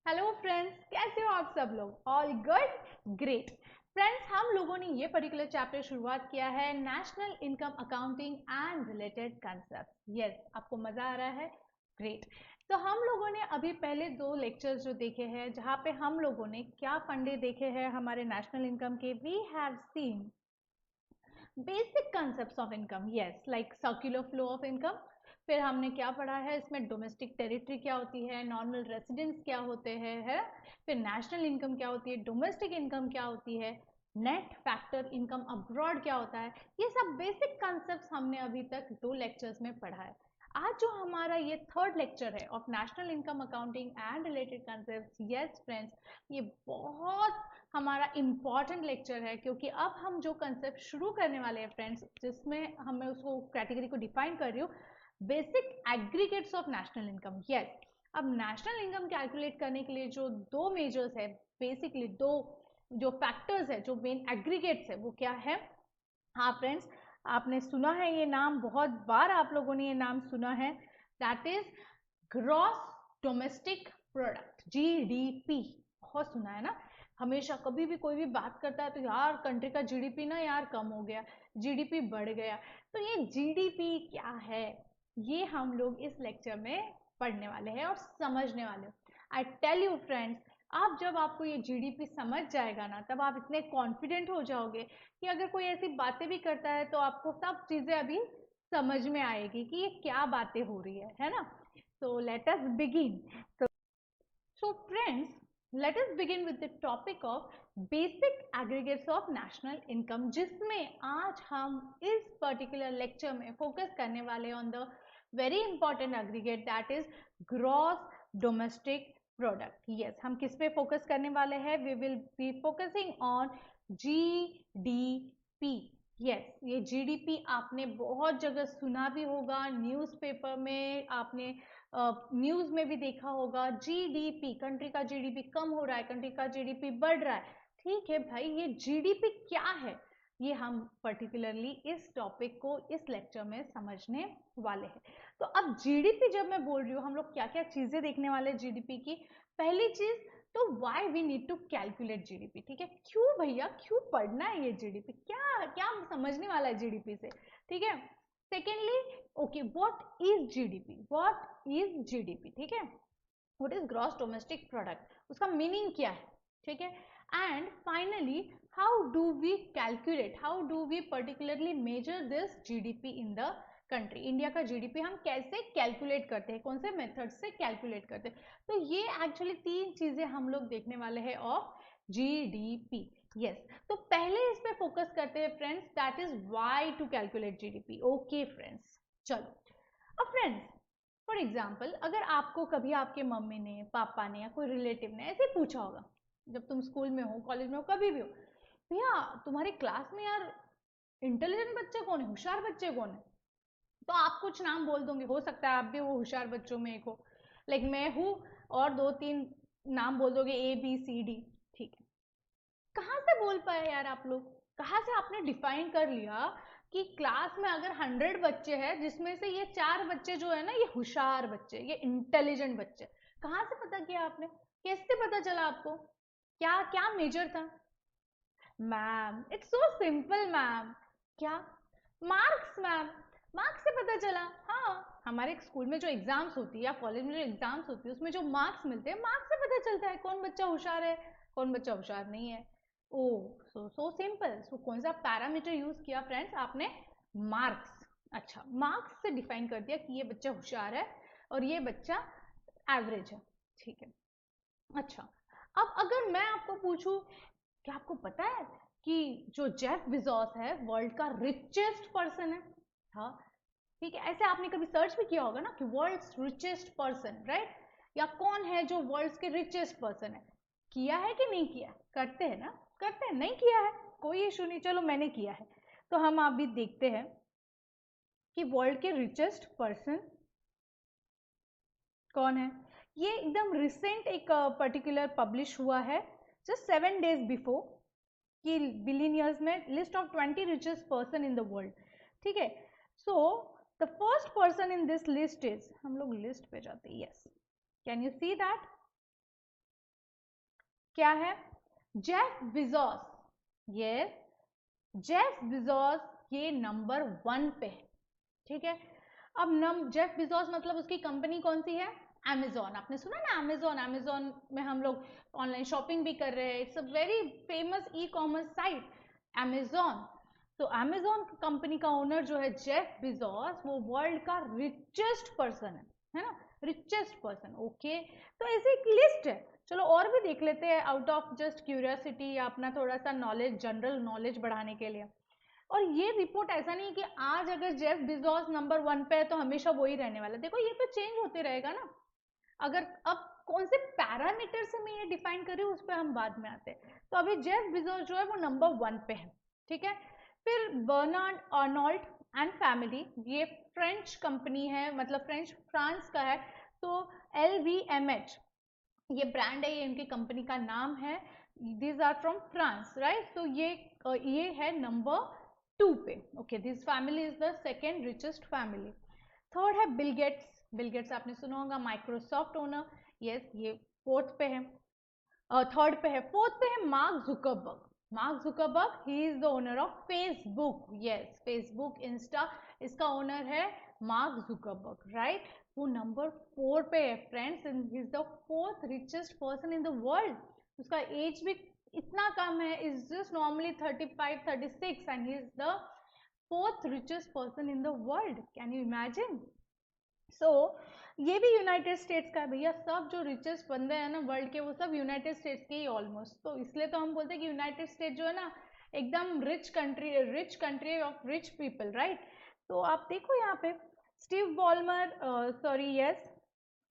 Hello friends, कैसे हो आप सब लोग? All good, great. फ्रेंड्स, हम लोगों ने ये पर्टिकुलर चैप्टर शुरुआत किया है national income accounting and related concept. Yes, आपको मजा आ रहा है? ग्रेट। तो हम लोगों ने अभी पहले 2 लेक्चर्स जो देखे हैं, जहाँ पे हम लोगों ने क्या फंडे देखे हैं हमारे नेशनल इनकम के। We have seen basic concept of income, yes, like circular flow of income. फिर हमने क्या पढ़ा है इसमें, डोमेस्टिक टेरिटरी क्या होती है, नॉर्मल रेसिडेंस क्या होते हैं, है। फिर नेशनल इनकम क्या होती है, डोमेस्टिक इनकम क्या होती है, नेट फैक्टर इनकम अब्रॉड क्या होता है। ये सब बेसिक कंसेप्ट हमने अभी तक 2 लेक्चर्स में पढ़ा है। आज जो हमारा ये 3rd लेक्चर है of national income accounting and related concept, yes friends, ये बहुत हमारा इम्पॉर्टेंट लेक्चर है, क्योंकि अब हम जो कंसेप्ट शुरू करने वाले हैं फ्रेंड्स, जिसमें हमें उसको कैटेगरी को डिफाइन कर रही हूँ, basic aggregates of national income. Yes, अब नेशनल इनकम कैलकुलेट करने के लिए जो 2 मेजर्स है, बेसिकली 2 जो फैक्टर्स है, जो मेन एग्रीगेट्स है, वो क्या है? हाँ फ्रेंड्स, आपने सुना है ये नाम, बहुत बार आप लोगों ने ये नाम सुना है, that is gross domestic product, GDP. बहुत सुना है ना? हमेशा कभी भी कोई भी बात करता है तो यार कंट्री का जीडीपी ना यार कम हो गया, जीडीपी बढ़ गया। तो ये जीडीपी क्या है, ये हम लोग इस लेक्चर में पढ़ने वाले हैं और समझने वाले हैं। आई टेल यू फ्रेंड्स, आप जब आपको ये जीडीपी समझ जाएगा ना, तब आप इतने कॉन्फिडेंट हो जाओगे कि अगर कोई ऐसी बातें भी करता है तो आपको सब चीजें अभी समझ में आएगी कि ये क्या बातें हो रही है ना? So let us begin. So friends, let us begin with the topic of basic aggregates of national income, जिसमें आज हम इस particular lecture में focus करने वाले on the very important aggregate, that is gross domestic product. Yes, हम किस पे focus करने वाले हैं? We will be focusing on GDP. Yes, ये जीडीपी आपने बहुत जगह सुना भी होगा, न्यूज़पेपर में आपने न्यूज में भी देखा होगा। जीडीपी, कंट्री का जीडीपी कम हो रहा है, कंट्री का जीडीपी बढ़ रहा है। ठीक है भाई, ये जीडीपी क्या है, ये हम पर्टिकुलरली इस टॉपिक को इस लेक्चर में समझने वाले हैं। तो अब जीडीपी जब मैं बोल रही हूँ, हम लोग क्या क्या चीजें देखने वाले हैं जीडीपी की। पहली चीज तो why we need to calculate GDP. ठीक है, क्यों भैया, क्यों पढ़ना है ये जीडीपी, क्या क्या समझने वाला है जीडीपी से? ठीक है। Secondly, okay, what is GDP, what is GDP, ठीक है, what is gross domestic product, उसका मीनिंग क्या है? ठीक है। And finally, how do we calculate, how do we particularly measure this GDP in the country. India का GDP हम कैसे कैलकुलेट करते हैं, कौन से मेथड से कैलकुलेट करते हैं? तो ये एक्चुअली 3 चीजें हम लोग देखने वाले हैं ऑफ जीडीपी। यस, तो पहले इस पे फोकस करते हैं friends, that is why to calculate GDP. Okay friends, चलो। अब फ्रेंड्स, फॉर एग्जाम्पल, अगर आपको कभी आपके मम्मी ने, पापा ने या कोई रिलेटिव ने ऐसे पूछा होगा, जब तुम स्कूल में हो, कॉलेज में हो, कभी भी हो, भैया तुम्हारी क्लास में यार इंटेलिजेंट बच्चे कौन है, होशियार बच्चे कौन है? तो आप कुछ नाम बोल दोगे, हो सकता है आप भी वो होशियार बच्चों में एक हो, लाइक मैं हूँ, और 2-3 नाम बोल दोगे, ए बी सी डी। ठीक है, कहाँ से बोल पाए यार आप लोग? कहाँ से आपने डिफाइन कर लिया कि क्लास में अगर 100 बच्चे हैं, जिसमें से ये 4 बच्चे जो है ना, ये होशियार बच्चे, ये इंटेलिजेंट बच्चे? कहाँ से पता किया आपने? कैसे पता चला आपको? क्या क्या मेजर था? Ma'am, it's so simple ma'am. क्या? Marks ma'am. मार्क्स से पता चला? हाँ, हमारे स्कूल में जो एग्जाम्स होती है या कॉलेज में जो एग्जाम्स होती है, उसमें जो मार्क्स मिलते हैं, मार्क्स से पता चलता है कौन बच्चा होशियार है, कौन बच्चा होशियार नहीं है। ओ, सो सिंपल। सो कौन सा पैरामीटर यूज किया फ्रेंड्स आपने? मार्क्स। अच्छा, मार्क्स से डिफाइन कर दिया कि ये बच्चा होशियार है और ये बच्चा एवरेज है। ठीक है। अच्छा, अब अगर मैं आपको पूछूं, क्या आपको पता है कि जो जेफ बिजोस है वर्ल्ड का रिचेस्ट पर्सन है? हाँ, ठीक है। ऐसे आपने कभी सर्च भी किया होगा ना कि वर्ल्ड्स रिचेस्ट पर्सन, राइट? या कौन है जो वर्ल्ड्स के रिचेस्ट पर्सन है? किया है कि नहीं किया? करते हैं ना? करते हैं, नहीं किया है कोई इशू नहीं, चलो मैंने किया है। तो हम अभी देखते हैं कि वर्ल्ड के रिचेस्ट पर्सन कौन है। ये एकदम रिसेंट एक पर्टिकुलर पब्लिश हुआ है, जस्ट 7 days बिफोर, कि बिलियनियर्स में list of 20 richest person in the world. ठीक है। So the first person in this list is, हम लोग लिस्ट पे जाते हैं, yes, can you see that? क्या है? Jeff Bezos, yes, Jeff Bezos ये नंबर 1 पे है, ठीक है। अब जेफ बेजोस मतलब उसकी कंपनी कौन सी है? Amazon। आपने सुना ना Amazon, Amazon में हम लोग ऑनलाइन शॉपिंग भी कर रहे हैं, it's a very famous e commerce site Amazon। तो Amazon कंपनी का ओनर जो है जेफ बेजोस, वो वर्ल्ड का रिचेस्ट पर्सन है ना, रिचेस्ट पर्सन, ओके। तो ऐसी एक लिस्ट है, चलो और भी देख लेते हैं आउट ऑफ जस्ट क्यूरियोसिटी या अपना थोड़ा सा नॉलेज, जनरल नॉलेज बढ़ाने के लिए। और ये रिपोर्ट ऐसा नहीं कि आज अगर जेफ बेजोस नंबर 1 पे है तो हमेशा वो ही रहने वाला, देखो ये तो चेंज होते रहेगा ना। अगर अब कौन से पैरामीटर से मैं ये डिफाइन कर रही हूँ उस पर हम बाद में आते हैं। तो अभी जेफ बेजोस जो है वो नंबर 1 पे है, ठीक है। फिर बर्नार्ड अर्नोल्ड एंड फैमिली, ये फ्रेंच कंपनी है, मतलब फ्रांस का है। तो LVMH ये ब्रांड है, ये इनकी कंपनी का नाम है, these are from France, right. तो ये है नंबर 2 पे, okay. This family is the second richest family. Third है बिल गेट्स, बिल गेट्स आपने सुना होगा, माइक्रोसॉफ्ट ओनर, यस, ये 4th पे है, 3rd पे है। 4th पे है mark Zuckerberg, mark Zuckerberg he is the owner of Facebook, yes, Facebook, Insta, इसका ओनर है मार्क जुकरबर्ग, राइट। वो नंबर 4 पे है friends, and he is the 4th richest person in the world. उसका एज भी इतना कम है, is just normally 35-36, and he is the 4th richest person in the world, can you imagine? So ये भी United states का है भैया, सब जो रिचेस्ट बंदे हैं ना वर्ल्ड के वो सब यूनाइटेड स्टेट्स के ही ऑलमोस्ट। तो इसलिए तो हम बोलते हैं कि यूनाइटेड स्टेट जो है ना एकदम rich country of rich people, right. तो आप देखो यहाँ पे Steve Ballmer, sorry yes,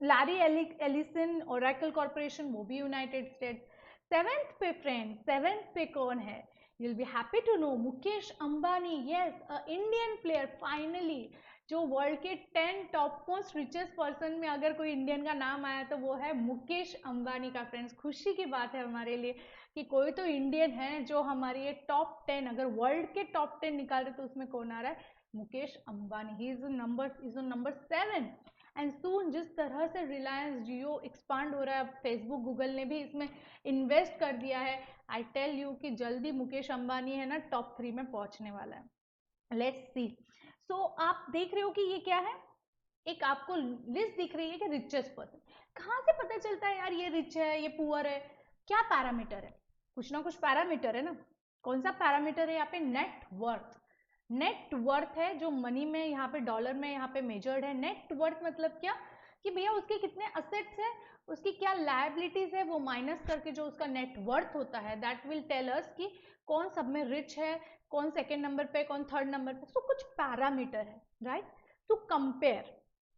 Larry Ellison, Oracle Corporation, वो भी यूनाइटेड स्टेट्स। 7th पे फ्रेंड, 7th पे कौन है? You'll be happy to know Mukesh Ambani, yes, a Indian player finally, जो वर्ल्ड के 10 टॉप मोस्ट रिचेस्ट पर्सन में अगर कोई इंडियन का नाम आया तो वो है मुकेश अंबानी का। फ्रेंड्स खुशी की बात है हमारे लिए कि कोई तो इंडियन है जो हमारी ये टॉप 10, अगर वर्ल्ड के टॉप 10 निकाल रहे तो उसमें कौन आ रहा है? Mukesh Ambani, he is number 7। And soon जिस तरह से रिलायंस जियो एक्सपांड हो रहा है, फेसबुक गूगल ने भी इसमें इन्वेस्ट कर दिया है, आई टेल यू कि जल्दी मुकेश अंबानी है ना टॉप 3 में पहुंचने वाला है। Let's see. सो आप देख रहे हो कि ये क्या है, एक आपको लिस्ट दिख रही है कि रिचेस्ट पर्सन। कहाँ से पता चलता है यार ये रिच है ये पुअर है? क्या पैरामीटर है? कुछ ना कुछ पैरामीटर है ना। कौन सा पैरामीटर है यहाँ पे? Net worth. नेट वर्थ है जो मनी में, यहाँ पे डॉलर में यहाँ पे मेजर्ड है। नेट वर्थ मतलब क्या कि भैया उसके कितने असेट्स है, उसकी क्या लायबिलिटीज है, वो माइनस करके जो उसका नेट वर्थ होता है, दैट विल टेल अस कि कौन सब में रिच है, कौन सेकेंड नंबर पे, कौन थर्ड नंबर पे। सो कुछ पैरामीटर है, राइट, टू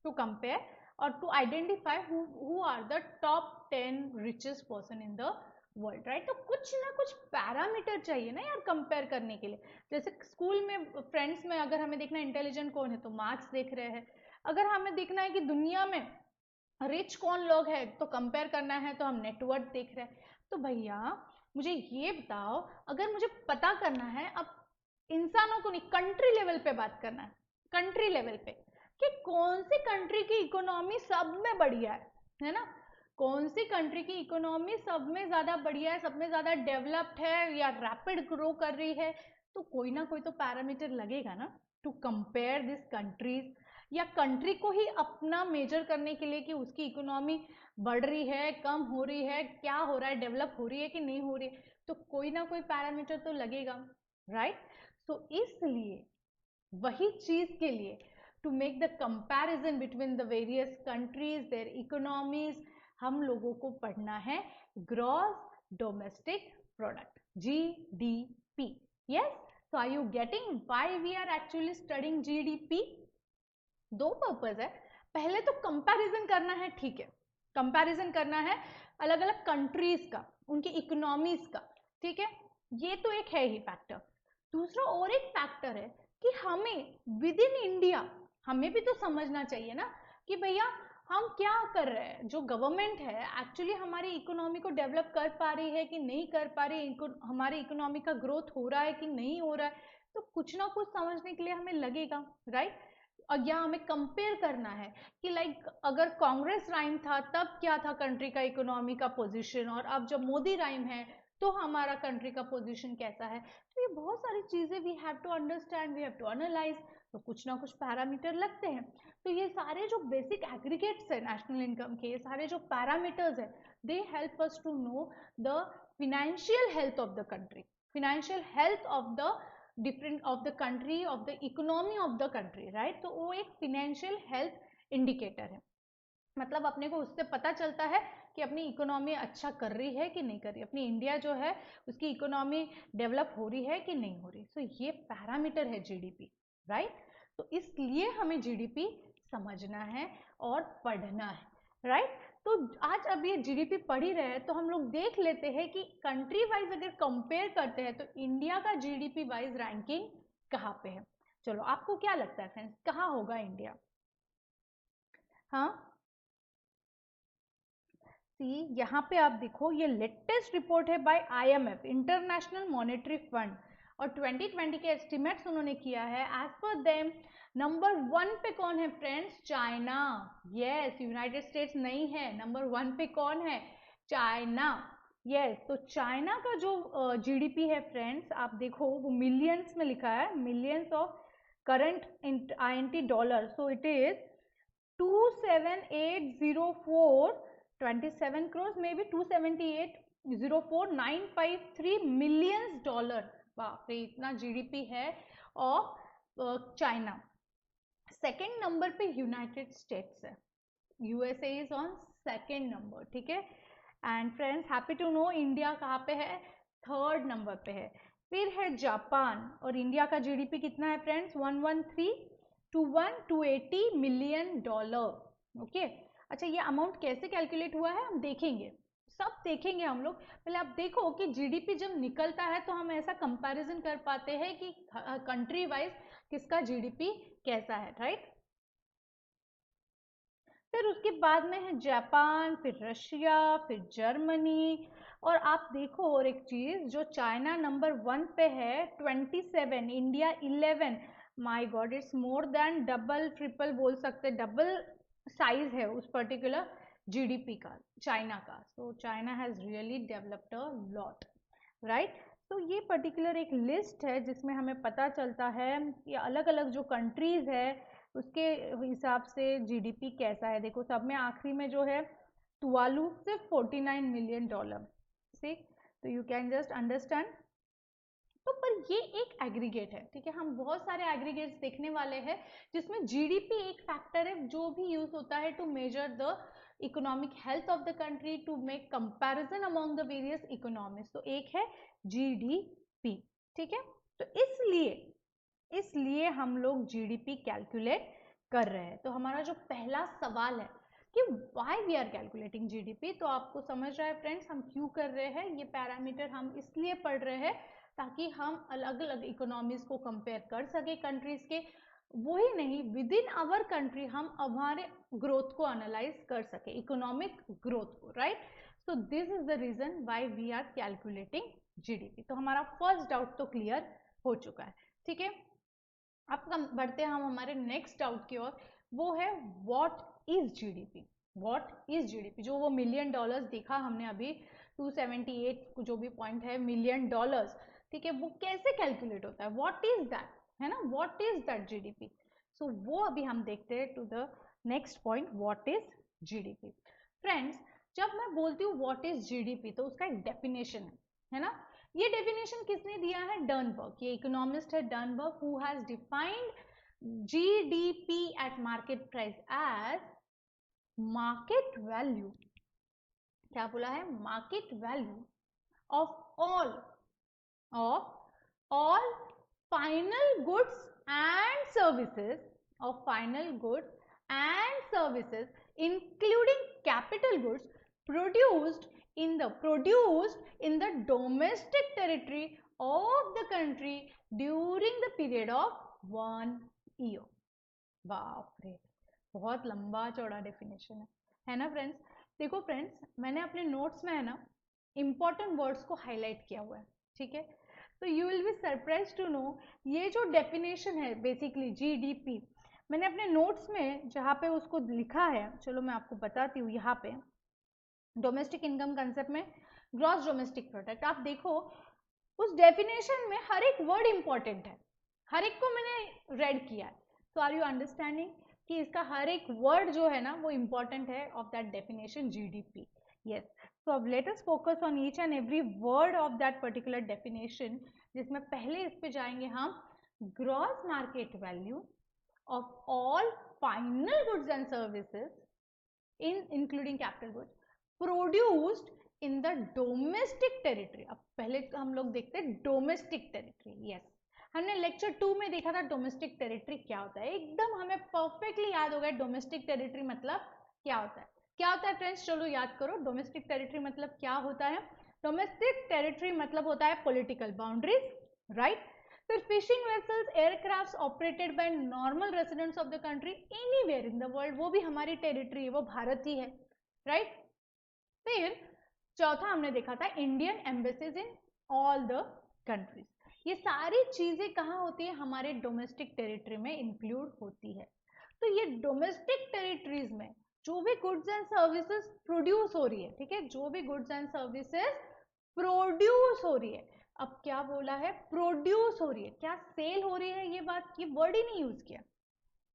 कंपेयर और to identify who are the top 10 richest person in the world, right. तो कुछ ना कुछ पैरामीटर चाहिए ना यार कंपेयर करने के लिए। जैसे स्कूल में फ्रेंड्स में अगर हमें देखना है इंटेलिजेंट कौन है तो मार्क्स देख रहे हैं, अगर हमें देखना है कि दुनिया में रिच कौन लोग है तो कंपेयर करना है तो हम नेटवर्थ देख रहे हैं। तो भैया मुझे ये बताओ, अगर मुझे पता करना है, अब इंसानों को नहीं, कंट्री लेवल पे बात करना है, कंट्री लेवल पे कि कौन सी कंट्री की इकोनॉमी सब में बढ़िया है ना, कौन सी कंट्री की इकोनॉमी सब में ज्यादा बढ़िया है, सब में ज्यादा डेवलप्ड है या रैपिड ग्रो कर रही है, तो कोई ना कोई तो पैरामीटर लगेगा ना टू कंपेयर दिस कंट्रीज, या कंट्री को ही अपना मेजर करने के लिए कि उसकी इकोनॉमी बढ़ रही है, कम हो रही है, क्या हो रहा है, डेवलप हो रही है कि नहीं हो रही है, तो कोई ना कोई पैरामीटर तो लगेगा, राइट। तो इसलिए वही चीज के लिए to make the comparison between the various countries, their economies, हम लोगों को पढ़ना है gross domestic product, GDP, yes। so are you getting why we are actually studying GDP? दो पर्पज है, पहले तो कंपैरिजन करना है, ठीक है, कंपैरिजन करना है अलग अलग कंट्रीज का, उनकी इकोनॉमीज का, ठीक है, ये तो एक है ही फैक्टर। दूसरा और एक फैक्टर है कि हमें विद इन इंडिया हमें भी तो समझना चाहिए ना कि भैया हम क्या कर रहे हैं, जो गवर्नमेंट है एक्चुअली हमारी इकोनॉमी को डेवलप कर पा रही है कि नहीं कर पा रही, हमारी इकोनॉमी का ग्रोथ हो रहा है कि नहीं हो रहा है, तो कुछ ना कुछ समझने के लिए हमें लगेगा, राइट। और यहाँ हमें कंपेयर करना है कि लाइक अगर कांग्रेस राइम था तब क्या था कंट्री का इकोनॉमी का पोजीशन, और अब जब मोदी राइम है तो हमारा कंट्री का पोजीशन कैसा है। तो ये बहुत सारी चीजें we have to understand, we have to analyse, तो कुछ ना कुछ पैरामीटर लगते हैं। तो ये सारे जो बेसिक एग्रीगेट्स है नेशनल इनकम के, ये सारे जो पैरामीटर्स है, they help us to know the financial health of the country, financial health of the different of the country, of the economy of the country, right? तो वो एक financial health indicator है, मतलब अपने को उससे पता चलता है कि अपनी इकोनॉमी अच्छा कर रही है कि नहीं कर रही, अपनी इंडिया जो है उसकी इकोनॉमी डेवलप हो रही है कि नहीं हो रही। तो ये पैरामीटर है जीडीपी, राइट? तो इसलिए हमें जीडीपी समझना है और पढ़ना है, राइट? तो आज अब ये जीडीपी पढ़ ही रहे हैं तो हम लोग देख लेते हैं कि कंट्री वाइज अगर कंपेयर करते हैं तो इंडिया का जीडीपी वाइज रैंकिंग कहाँ पे है। चलो आपको क्या लगता है फ्रेंड्स, कहाँ होगा इंडिया? हाँ, सी यहाँ पे आप देखो, ये लेटेस्ट रिपोर्ट है by IMF, international monetary fund, और 2020 के एस्टिमेट्स उन्होंने किया है। एज पर देम नंबर 1 पे कौन है friends? China. Yes, United states नहीं है, नंबर 1 पे कौन है? चाइना। यस, तो चाइना का जो जीडीपी है फ्रेंड्स, आप देखो वो मिलियंस में लिखा है, millions of current INT dollar, so it is 27804 27 crores, maybe 278,04953 millions dollar। बाप रे, इतना जीडीपी है ऑफ चाइना। सेकेंड नंबर पे यूनाइटेड स्टेट्स है, USA is on second number, ठीक है। And friends happy to know India कहाँ पे है? थर्ड नंबर पे है। फिर है जापान, और इंडिया का जीडीपी कितना है फ्रेंड्स? 113,280 million dollar. ओके, अच्छा ये अमाउंट कैसे कैलकुलेट हुआ है हम देखेंगे, सब देखेंगे हम लोग। पहले आप देखो कि जीडीपी जब निकलता है तो हम ऐसा कंपैरिजन कर पाते हैं कि कंट्री वाइज किसका जीडीपी कैसा है, राइट? फिर उसके बाद में है जापान, फिर रशिया, फिर जर्मनी, और आप देखो और एक चीज, जो चाइना नंबर 1 पे है 27, India 11, my God, it's more than double triple बोल सकते, डबल साइज है उस पर्टिकुलर जीडीपी का चाइना का। So China has really developed a lot, right? तो ये पर्टिकुलर एक लिस्ट है जिसमें हमें पता चलता है कि अलग अलग जो कंट्रीज है उसके हिसाब से जीडीपी कैसा है। देखो सब में आखिरी में जो है तुवालू सिर्फ 49 मिलियन डॉलर, ठीक? तो यू कैन जस्ट अंडरस्टैंड। तो पर ये एक एग्रीगेट है, ठीक है, हम बहुत सारे एग्रीगेट्स देखने वाले हैं जिसमें जीडीपी एक फैक्टर है जो भी यूज होता है to measure the economic health of the country, to make comparison among the various economies. तो एक है जीडीपी, ठीक है। तो इसलिए हम लोग जीडीपी कैलकुलेट कर रहे हैं। तो हमारा जो पहला सवाल है कि why we are calculating GDP, तो आपको समझ रहा है फ्रेंड्स हम क्यों कर रहे हैं ये पैरामीटर, हम इसलिए पढ़ रहे हैं ताकि हम अलग अलग इकोनॉमीज को कंपेयर कर सके कंट्रीज के, वही नहीं विद इन आवर कंट्री हम हमारे ग्रोथ को एनालाइज कर सके, इकोनॉमिक ग्रोथ को, right? So this is the reason why we are calculating GDP. तो हमारा फर्स्ट डाउट तो क्लियर हो चुका है, ठीक है। अब हम बढ़ते हैं हम हमारे नेक्स्ट डाउट की ओर, वो है what is GDP. What is GDP, जो वो मिलियन डॉलर्स देखा हमने अभी 278 जो भी पॉइंट है मिलियन डॉलर्स, ठीक है, वो कैसे कैलकुलेट होता है, व्हाट इज दैट, है ना, what is that GDP. So वो अभी हम देखते हैं to the next point, what is GDP. Friends जब मैं बोलती हूँ व्हाट इज जीडीपी तो उसका एक डेफिनेशन है ना। ये डेफिनेशन किसने दिया है? डर्नबर्ग, ये इकोनॉमिस्ट है Dernburg, who has defined GDP at market price as market value, क्या बोला है? Market value of all final goods and services, of final goods and services including capital goods produced in the domestic territory of the country during the period of 1 year। बाप रे, बहुत लंबा चौड़ा definition है ना फ्रेंड्स। देखो friends मैंने अपने नोट्स में है ना इंपॉर्टेंट वर्ड्स को हाईलाइट किया हुआ है, ठीक है। तो you will be surprise to know ये जो डेफिनेशन है बेसिकली जीडीपी, मैंने अपने नोट्स में जहाँ पे उसको लिखा है, चलो मैं आपको बताती हूँ। यहाँ पे डोमेस्टिक इनकम कंसेप्ट में ग्रॉस डोमेस्टिक प्रोडक्ट, आप देखो उस डेफिनेशन में हर एक वर्ड इंपॉर्टेंट है, हर एक को मैंने रेड किया है। सो आर यू अंडरस्टैंडिंग कि इसका हर एक वर्ड जो है ना वो इंपॉर्टेंट है of that definition GDP. Yes, so अब let us focus on each and every word of that particular definition, जिसमें पहले इस पे जाएंगे हम, gross market value of all final goods and services in including capital goods produced in the domestic territory. अब पहले हम लोग देखते हैं डोमेस्टिक टेरिटरी। यस, हमने लेक्चर 2 में देखा था डोमेस्टिक टेरिटरी क्या होता है, एकदम हमें परफेक्टली याद हो गया डोमेस्टिक टेरिटरी मतलब क्या होता है। क्या होता है फ्रेंड्स, चलो याद करो डोमेस्टिक टेरिटरी मतलब क्या होता है। डोमेस्टिक टेरिटरी मतलब होता है पॉलिटिकल बाउंड्रीज, राइट। फिर fishing vessels, aircraft operated by normal residents of the country anywhere in the world, वो भी हमारी टेरिटरी है, वो भारत ही है, राइट। फिर चौथा हमने देखा था Indian embassies in all the countries. ये सारी चीजें कहाँ होती है, हमारे डोमेस्टिक टेरिटरी में इंक्लूड होती है। तो ये डोमेस्टिक टेरिटरीज में जो भी गुड्स एंड सर्विसेज प्रोड्यूस हो रही है, ठीक है, जो भी गुड्स एंड सर्विसेज प्रोड्यूस हो रही है, अब क्या बोला है, प्रोड्यूस हो रही है, क्या सेल हो रही है, ये बात, ये वर्ड ही नहीं यूज किया।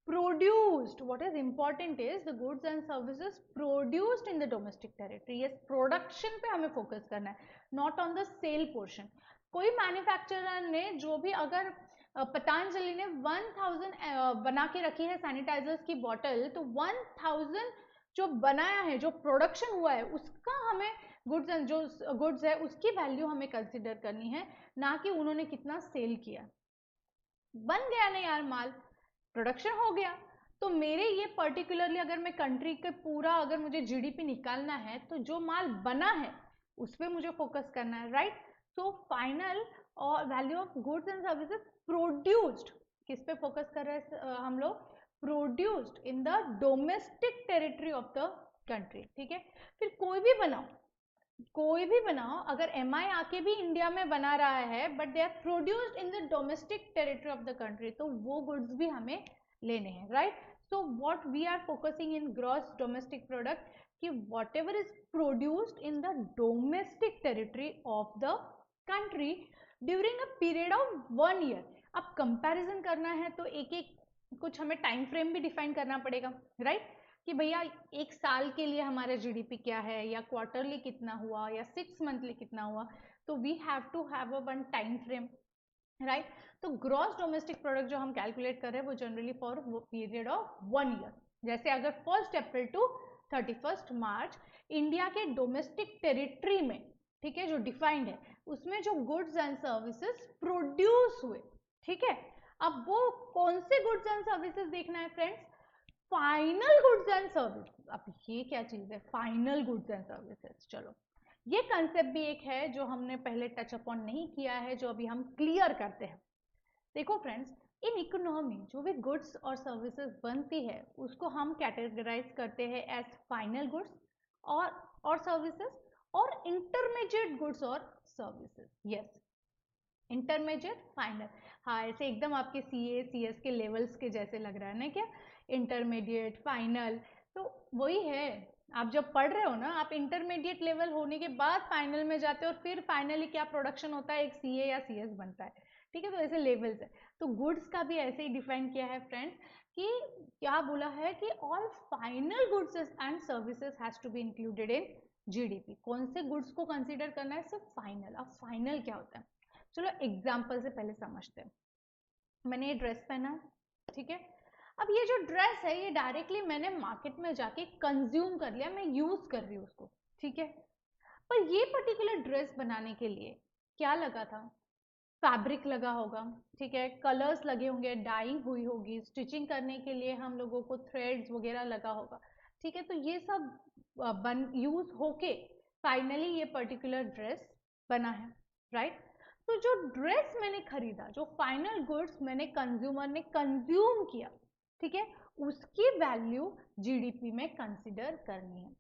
Produced, what is important is the goods and services produced in the domestic territory. Yes, production पे हमें फोकस करना है, not on the sale portion. कोई मैन्युफैक्चरर ने जो भी, अगर पतंजलि ने 1000 बना के रखी है सैनिटाइजर्स की बॉटल, तो 1000 जो बनाया है, जो प्रोडक्शन हुआ है, उसका हमें गुड्स एंड जो गुड्स है उसकी वैल्यू हमें कंसिडर करनी है, ना कि उन्होंने कितना सेल किया। बन गया ना यार माल, प्रोडक्शन हो गया, तो मेरे ये पर्टिकुलरली अगर मैं कंट्री के पूरा अगर मुझे जीडीपी निकालना है तो जो माल बना है उस पर मुझे फोकस करना है, राइट। सो फाइनल और value of goods and services produced, किस पे फोकस कर रहे हैं हम लोग, produced in the domestic territory of the country, ठीक है। फिर कोई भी बनाओ, कोई भी बनाओ, अगर एमआई आके भी इंडिया में बना रहा है but they are produced in the domestic territory of the country, तो वो गुड्स भी हमें लेने हैं, right. So what we are focusing in gross domestic product, कि whatever is produced in the domestic territory of the country during a period of 1 year. अब comparison करना है तो एक एक कुछ हमें टाइम फ्रेम भी डिफाइन करना पड़ेगा, राइट, कि भैया एक साल के लिए हमारा जीडीपी क्या है, या क्वार्टरली कितना हुआ, या 6 मंथली कितना हुआ, तो we have to have a one time frame, right. तो ग्रॉस डोमेस्टिक प्रोडक्ट जो हम कैलकुलेट कर रहे हैं वो generally for period of 1 year. जैसे अगर 1 अप्रैल टू 31 मार्च इंडिया के डोमेस्टिक टेरिटरी में, ठीक है, जो डिफाइंड है उसमें जो गुड्स एंड सर्विसेज प्रोड्यूस हुए, ठीक है, अब वो कौन से गुड्स एंड सर्विसेज देखना है friends, final goods and services. अब ये क्या चीज है फाइनल गुड्स एंड सर्विसेज, चलो ये कंसेप्ट भी एक है जो हमने पहले टच अपॉन नहीं किया है, जो अभी हम क्लियर करते हैं। देखो फ्रेंड्स, इन इकोनॉमी जो भी गुड्स और सर्विसेज बनती है उसको हम कैटेगराइज करते हैं एज फाइनल गुड्स और सर्विसेज, और इंटरमीडिएट गुड्स और सर्विसेज। यस, इंटरमीडिएट, फाइनल, हाँ ऐसे एकदम आपके सीए सीएस के लेवल्स के जैसे लग रहा है ना क्या, इंटरमीडिएट, फाइनल, तो वही है। आप जब पढ़ रहे हो ना, आप इंटरमीडिएट लेवल होने के बाद फाइनल में जाते हो और फिर फाइनली क्या प्रोडक्शन होता है, एक सीए या सीएस बनता है, ठीक है। तो ऐसे लेवल्स है, तो गुड्स का भी ऐसे ही डिफाइन किया है फ्रेंड्स, कि क्या बोला है कि all final goods and services has to be included in GDP. कौन से गुड्स को कंसीडर करना है, सिर्फ फाइनल। अब फाइनल क्या होता है, चलो एग्जाम्पल से पहले समझते हैं। मैंने ये ड्रेस पहना, ठीक है, अब ये जो ड्रेस है ये डायरेक्टली मैंने मार्केट में जाके कंज्यूम कर लिया, मैं यूज कर रही हूँ उसको, ठीक है। पर ये पर्टिकुलर ड्रेस बनाने के लिए क्या लगा था, फैब्रिक लगा होगा, ठीक है, कलर्स लगे होंगे, डाइंग हुई होगी, स्टिचिंग करने के लिए हम लोगों को थ्रेड्स वगैरह लगा होगा, ठीक है। तो ये सब यूज होके फाइनली ये पर्टिकुलर ड्रेस बना है, राइट। तो जो ड्रेस मैंने खरीदा, जो फाइनल गुड्स मैंने कंज्यूमर ने कंज्यूम किया, ठीक है, उसकी वैल्यू जीडीपी में कंसिडर करनी है।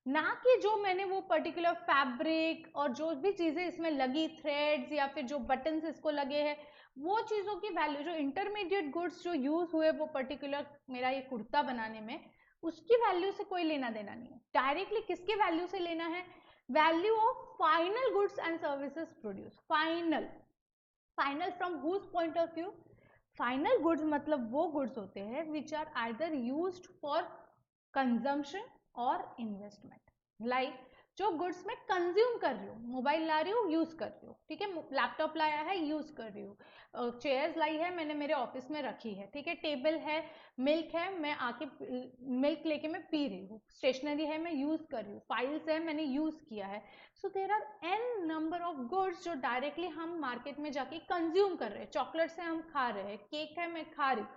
ना कि जो मैंने वो पर्टिकुलर फैब्रिक और जो भी चीजें इसमें लगी, थ्रेड्स या फिर जो बटन्स इसको लगे हैं, वो चीजों की वैल्यू, जो इंटरमीडिएट गुड्स जो यूज हुए वो पर्टिकुलर मेरा ये कुर्ता बनाने में, उसकी वैल्यू से कोई लेना देना नहीं है। डायरेक्टली किसके वैल्यू से लेना है? Value of final goods and services produce. Final, final from whose point of view? Final goods मतलब वो गुड्स होते हैं which are either used for consumption और इन्वेस्टमेंट। लाइक जो गुड्स मैं कंज्यूम कर रही हूँ, मोबाइल ला रही हूँ, यूज कर रही हूँ, ठीक है, लैपटॉप लाया है, यूज कर रही हूँ, चेयर्स लाई है, मैंने मेरे ऑफिस में रखी है, ठीक है, टेबल है, मिल्क है, मैं आके मिल्क लेके मैं पी रही हूँ, स्टेशनरी है, मैं यूज कर रही हूँ, फाइल्स है, मैंने यूज किया है। So there are an number of goods जो डायरेक्टली हम मार्केट में जाके कंज्यूम कर रहे हैं। चॉकलेट्स है, हम खा रहे हैं, केक है, मैं खा रही हूँ।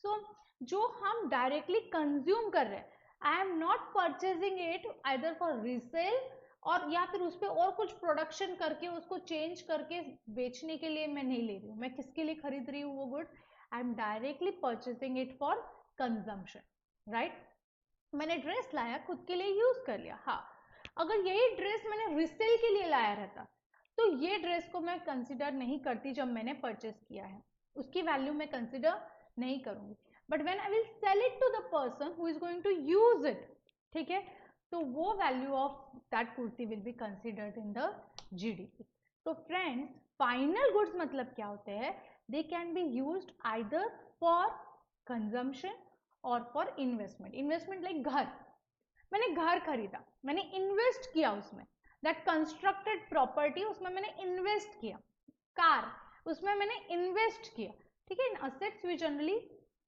सो जो हम डायरेक्टली कंज्यूम कर रहे हैं, I am not purchasing it either for resale और या फिर उस पर और कुछ प्रोडक्शन करके उसको चेंज करके बेचने के लिए मैं नहीं ले रही हूँ। मैं किसके लिए खरीद रही हूँ वो goods? I am directly purchasing it for consumption, right? मैंने ड्रेस लाया, खुद के लिए यूज कर लिया, हाँ। अगर यही ड्रेस मैंने रिसेल के लिए लाया रहता तो ये ड्रेस को मैं कंसिडर नहीं करती जब मैंने परचेस किया है, उसकी वैल्यू मैं कंसिडर नहीं करूंगी। But when I will sell it to the person who is going to use it, ठीक है, तो वो value of that kurti will be considered in the GDP. तो फ्रेंड्स, फाइनल गुड्स मतलब क्या होते हैं? They can be used either for consumption और फॉर इन्वेस्टमेंट। इन्वेस्टमेंट लाइक घर, मैंने घर खरीदा, मैंने इन्वेस्ट किया उसमें, दैट कंस्ट्रक्टेड प्रॉपर्टी, उसमें मैंने इन्वेस्ट किया। कार, उसमें मैंने इन्वेस्ट किया, ठीक है, in assets we generally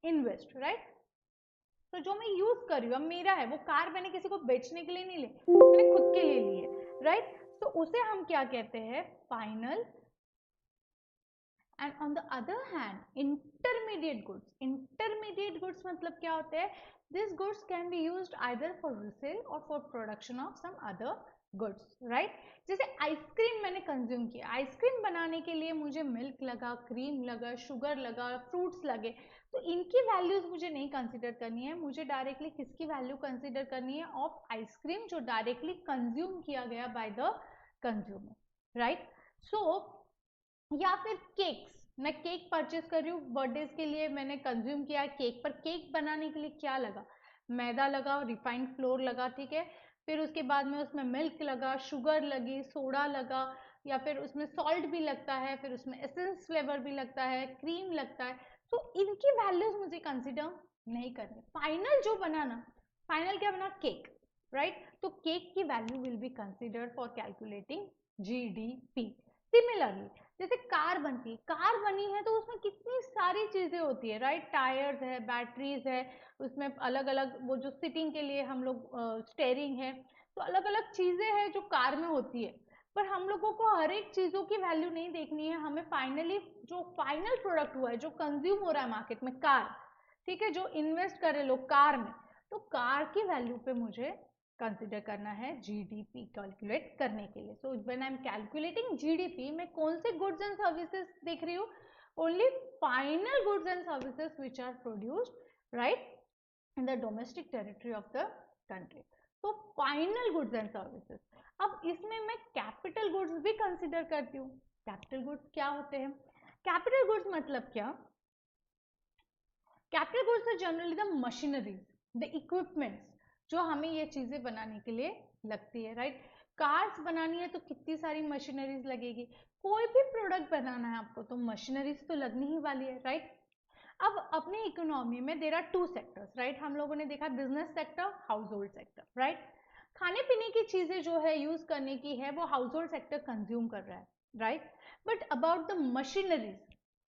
invest, right? तो जो मैं यूज कर रही हूँ, अब मेरा है वो कार, मैंने किसी को बेचने के लिए नहीं ली, मैंने खुद के लिए ली है, राइट? तो उसे हम क्या कहते हैं? Final. And on the other hand intermediate goods, intermediate goods मतलब क्या होते हैं? This goods can be used either for resale और for production of some other goods, right? जैसे आइसक्रीम मैंने कंज्यूम किया, आइसक्रीम बनाने के लिए मुझे मिल्क लगा, क्रीम लगा, शुगर लगा, फ्रूट्स लगे, तो इनकी वैल्यूज मुझे नहीं कंसिडर करनी है, मुझे डायरेक्टली किसकी वैल्यू कंसिडर करनी है? ऑफ आइसक्रीम जो डायरेक्टली कंज्यूम किया गया बाय द कंज्यूमर, राइट? सो या फिर केक्स, मैं केक परचेज कर रही हूँ बर्थडे के लिए, मैंने कंज्यूम किया है केक, पर केक बनाने के लिए क्या लगा? मैदा लगा, रिफाइंड फ्लोर लगा, ठीक है, फिर उसके बाद में उसमें मिल्क लगा, शुगर लगी, सोडा लगा, या फिर उसमें सॉल्ट भी लगता है, फिर उसमें एसेंस फ्लेवर भी लगता है, क्रीम लगता है। तो इनकी वैल्यूज मुझे कंसिडर नहीं करनी। फाइनल जो बना ना, फाइनल क्या बना? Cake, right? तो केक की value will be considered for calculating GDP. Similarly जैसे कार बनती है, कार बनी है तो उसमें कितनी सारी चीजें होती है, राइट? टायर्स है, बैटरीज है, उसमें अलग अलग वो जो सिटिंग के लिए हम लोग स्टेयरिंग है, तो अलग अलग चीजें हैं जो कार में होती है। पर हम लोगों को हर एक चीजों की वैल्यू नहीं देखनी है, हमें फाइनली जो फाइनल प्रोडक्ट हुआ है, जो कंज्यूम हो रहा है मार्केट में, कार, ठीक है, जो इन्वेस्ट कर रहे लोग कार में, तो कार की वैल्यू पे मुझे कंसिडर करना है जीडीपी कैलकुलेट करने के लिए। So when I am calculating GDP, मैं कौन से गुड्स एंड सर्विसेज देख रही हूँ? Only final goods and services which are produced, right, in the domestic territory of the country. तो फाइनल गुड्स एंड सर्विसेज। अब इसमें मैं कैपिटल गुड्स भी कंसिडर करती हूँ। कैपिटल गुड्स क्या होते हैं? कैपिटल गुड्स मतलब क्या? Capital goods are generally the machineries, the equipments जो हमें ये चीजें बनाने के लिए लगती है, राइट? कार्स बनानी है तो कितनी सारी मशीनरीज लगेगी, कोई भी प्रोडक्ट बनाना है आपको तो मशीनरीज तो लगनी ही वाली है, राइट? अब अपने इकोनॉमी में there are two sectors, right? हम लोगों ने देखा business sector, household sector, right? खाने पीने की चीजें जो है यूज करने की है वो हाउस होल्ड सेक्टर कंज्यूम कर रहा है, right? But about the machineries,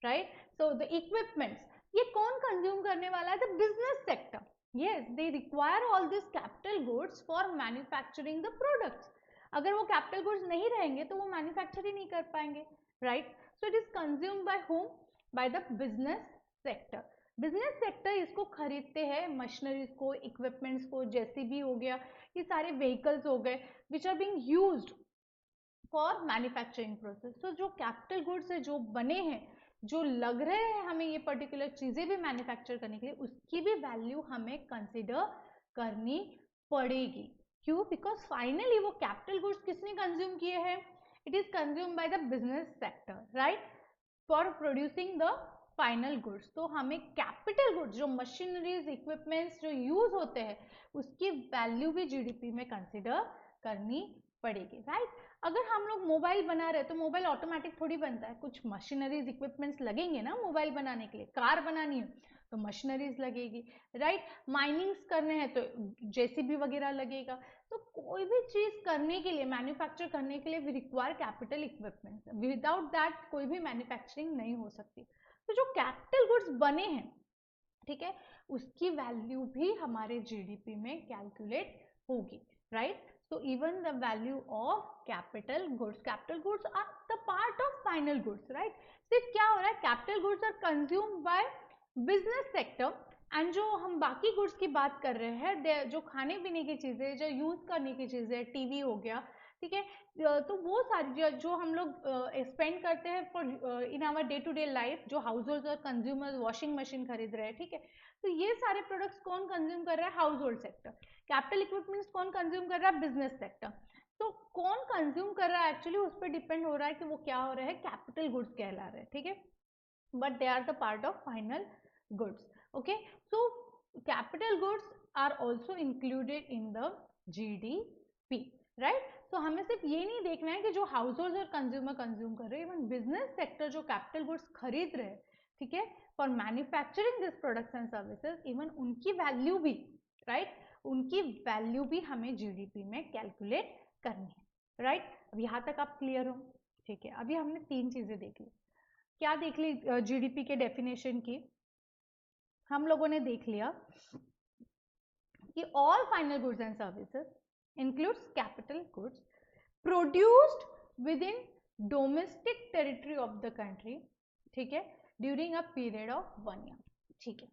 right, so the equipments, ये कौन कंज्यूम करने वाला है? The business sector. yes, they require all these capital goods for manufacturing the products. अगर वो कैपिटल गुड्स नहीं रहेंगे तो वो मैन्युफैक्चर ही नहीं कर पाएंगे, right? So it is consume by home? By the business sector. Business sector इसको खरीदते हैं, मशीनरीज को, इक्विपमेंट्स को, जेसीबी हो गया, ये सारे व्हीकल्स हो गए which are being used for manufacturing process. तो जो कैपिटल गुड्स है, जो बने हैं, जो लग रहे हैं हमें ये पर्टिकुलर चीजें भी मैन्युफैक्चर करने के लिए, उसकी भी वैल्यू हमें कंसिडर करनी पड़ेगी, क्यों? बिकॉज फाइनली वो कैपिटल गुड्स किसने कंज्यूम किए हैं? It is consume by the business sector, right, for producing the final goods. तो हमें कैपिटल गुड्स जो मशीनरीज इक्विपमेंट्स जो यूज होते हैं उसकी वैल्यू भी जीडीपी में कंसिडर करनी पड़ेगी, राइट. अगर हम लोग मोबाइल बना रहे हैं तो मोबाइल ऑटोमेटिक थोड़ी बनता है, कुछ मशीनरीज इक्विपमेंट्स लगेंगे ना मोबाइल बनाने के लिए. कार बनानी है तो मशीनरीज लगेगी, राइट. माइनिंग्स करने हैं तो जेसीबी वगैरह लगेगा. तो कोई भी चीज करने के लिए, मैन्युफैक्चर करने के लिए we require capital equipments. Without that कोई भी मैन्युफैक्चरिंग नहीं हो सकती. तो जो कैपिटल गुड्स बने हैं, ठीक है, उसकी वैल्यू भी हमारे जीडीपी में कैलकुलेट होगी, right. So even the value of capital goods are the part of final goods, right. सिर्फ क्या हो रहा है, capital goods are consumed by business sector and जो हम बाकी गुड्स की बात कर रहे हैं, जो खाने पीने की चीजें, जो यूज करने की चीजें, टीवी हो गया, ठीक है, तो वो सारी जो हम लोग स्पेंड करते हैं for in our day to day life, जो हाउस होल्ड और कंज्यूमर्स वॉशिंग मशीन खरीद रहे हैं, ठीक है, तो ये सारे प्रोडक्ट्स कौन कंज्यूम कर रहा है? House hold sector. Capital equipments कौन कंज्यूम कर रहा है? Business sector. तो कौन कंज्यूम कर रहा है एक्चुअली उस पर डिपेंड हो रहा है कि वो क्या हो रहा है, कैपिटल गुड्स कहला रहे हैं, ठीक है, but they are the part of final goods. Okay, so capital goods are also included in the GDP, right. तो हमें सिर्फ ये नहीं देखना है कि जो हाउस होल्ड और कंज्यूमर कंज्यूम कर रहे हैं, इवन बिजनेस सेक्टर जो कैपिटल गुड्स खरीद रहे हैं, ठीक है, for manufacturing this products and services, even उनकी वैल्यू भी, राइट, उनकी वैल्यू भी हमें जीडीपी में कैलकुलेट करनी है, राइट. अब यहाँ तक आप क्लियर हो? ठीक है. अभी हमने 3 चीजें देख ली. क्या देख ली? जीडीपी के डेफिनेशन की हम लोगों ने देख लिया कि all final goods and services includes capital goods produced with in domestic territory of the country, ठीक है, during a period of 1 year, ठीक है.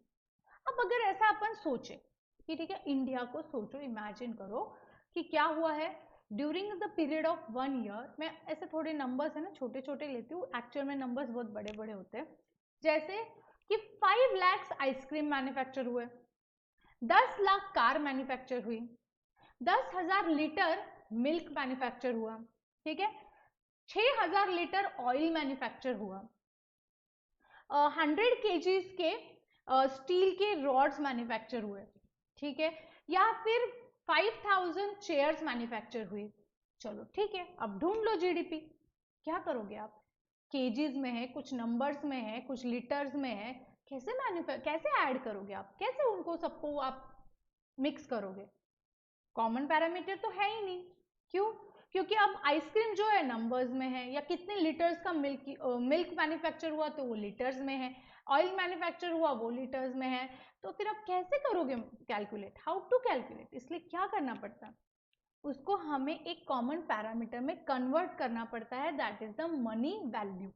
अब अगर ऐसा अपन सोचे कि ठीक है, इंडिया को सोचो, इमेजिन करो कि क्या हुआ है during the period of 1 year. मैं ऐसे थोड़े नंबर्स है ना छोटे छोटे लेती हूँ, एक्चुअल में नंबर्स बहुत बड़े बड़े होते हैं. जैसे कि 5 लाख आइसक्रीम मैन्युफैक्चर हुए, 10 लाख कार मैन्युफैक्चर हुई, 10,000 लीटर मिल्क मैन्युफैक्चर हुआ, ठीक है, 6,000 लीटर ऑयल मैन्युफैक्चर हुआ, 100 केजीज के स्टील के रॉड्स मैन्युफैक्चर हुए, ठीक है, या फिर 5,000 चेयर्स मैन्युफैक्चर हुई. चलो ठीक है, अब ढूंढ लो जीडीपी. क्या करोगे आप? केजीज में है, कुछ नंबर्स में है, कुछ लीटर्स में है, कैसे ऐड करोगे आप? कैसे उनको सबको आप मिक्स करोगे? कॉमन पैरामीटर तो है ही नहीं. क्यों? क्योंकि अब आइसक्रीम जो है नंबर्स में है, या कितने लीटर्स का मिल्क मैन्युफैक्चर हुआ तो वो लीटर्स में है, ऑयल मैन्युफैक्चर हुआ वो लीटर्स में है. तो फिर आप कैसे करोगे कैलकुलेट? How to calculate? इसलिए क्या करना पड़ता है, उसको हमें एक कॉमन पैरामीटर में कन्वर्ट करना पड़ता है, that is the money value,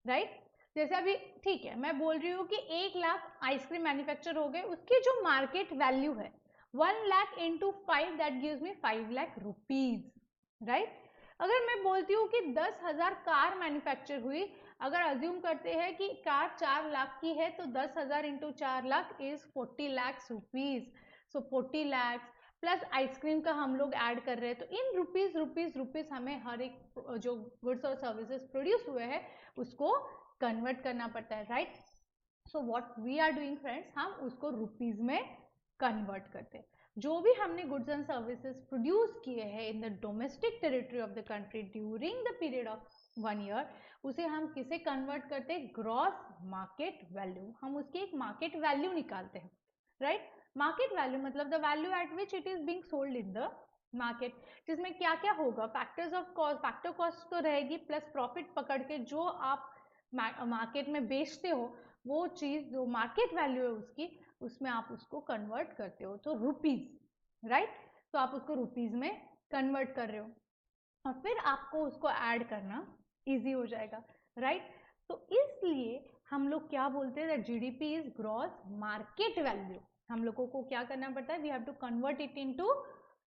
right. जैसे अभी ठीक है, मैं बोल रही हूँ कि 1 लाख आइसक्रीम मैन्युफैक्चर हो गए, उसकी जो मार्केट वैल्यू है 1 lakh into 5, that gives me 5 lakh rupees, right. अगर मैं बोलती हूँ कि 10,000 कार मैन्युफैक्चर हुई, अगर अज्यूम करते हैं कि कार 4 लाख की है, तो 10,000 into 4 lakh is 40 lakh rupees. So 40 lakh plus ice cream का हम लोग ऐड कर रहे हैं, तो इन रुपीज हमें हर एक जो गुड्स और सर्विसेज प्रोड्यूस हुए हैं उसको कन्वर्ट करना पड़ता है, right. So what we are doing friends, हम उसको रुपीज में कन्वर्ट करते हैं. जो भी हमने गुड्स एंड सर्विसेज प्रोड्यूस किए हैं इन the domestic territory of the country during the period of 1 year, उसे हम किसे कन्वर्ट करते हैं? Gross market value. हम उसकी एक मार्केट वैल्यू निकालते हैं, राइट. मार्केट वैल्यू मतलब the value eight which it is being sold in the market, जिसमें क्या क्या होगा? Factors of cost, factor cost तो रहेगी, प्लस प्रॉफिट पकड़ के जो आप मार्केट में बेचते हो वो चीज जो मार्केट वैल्यू है उसकी, उसमें आप उसको कन्वर्ट करते हो, तो रुपीज, राइट. तो आप उसको रुपीज में कन्वर्ट कर रहे हो और फिर आपको उसको ऐड करना इजी हो जाएगा, राइट. तो इसलिए हम लोग क्या बोलते हैं, that GDP is gross market value. हम लोगों को क्या करना पड़ता है? We have to convert it into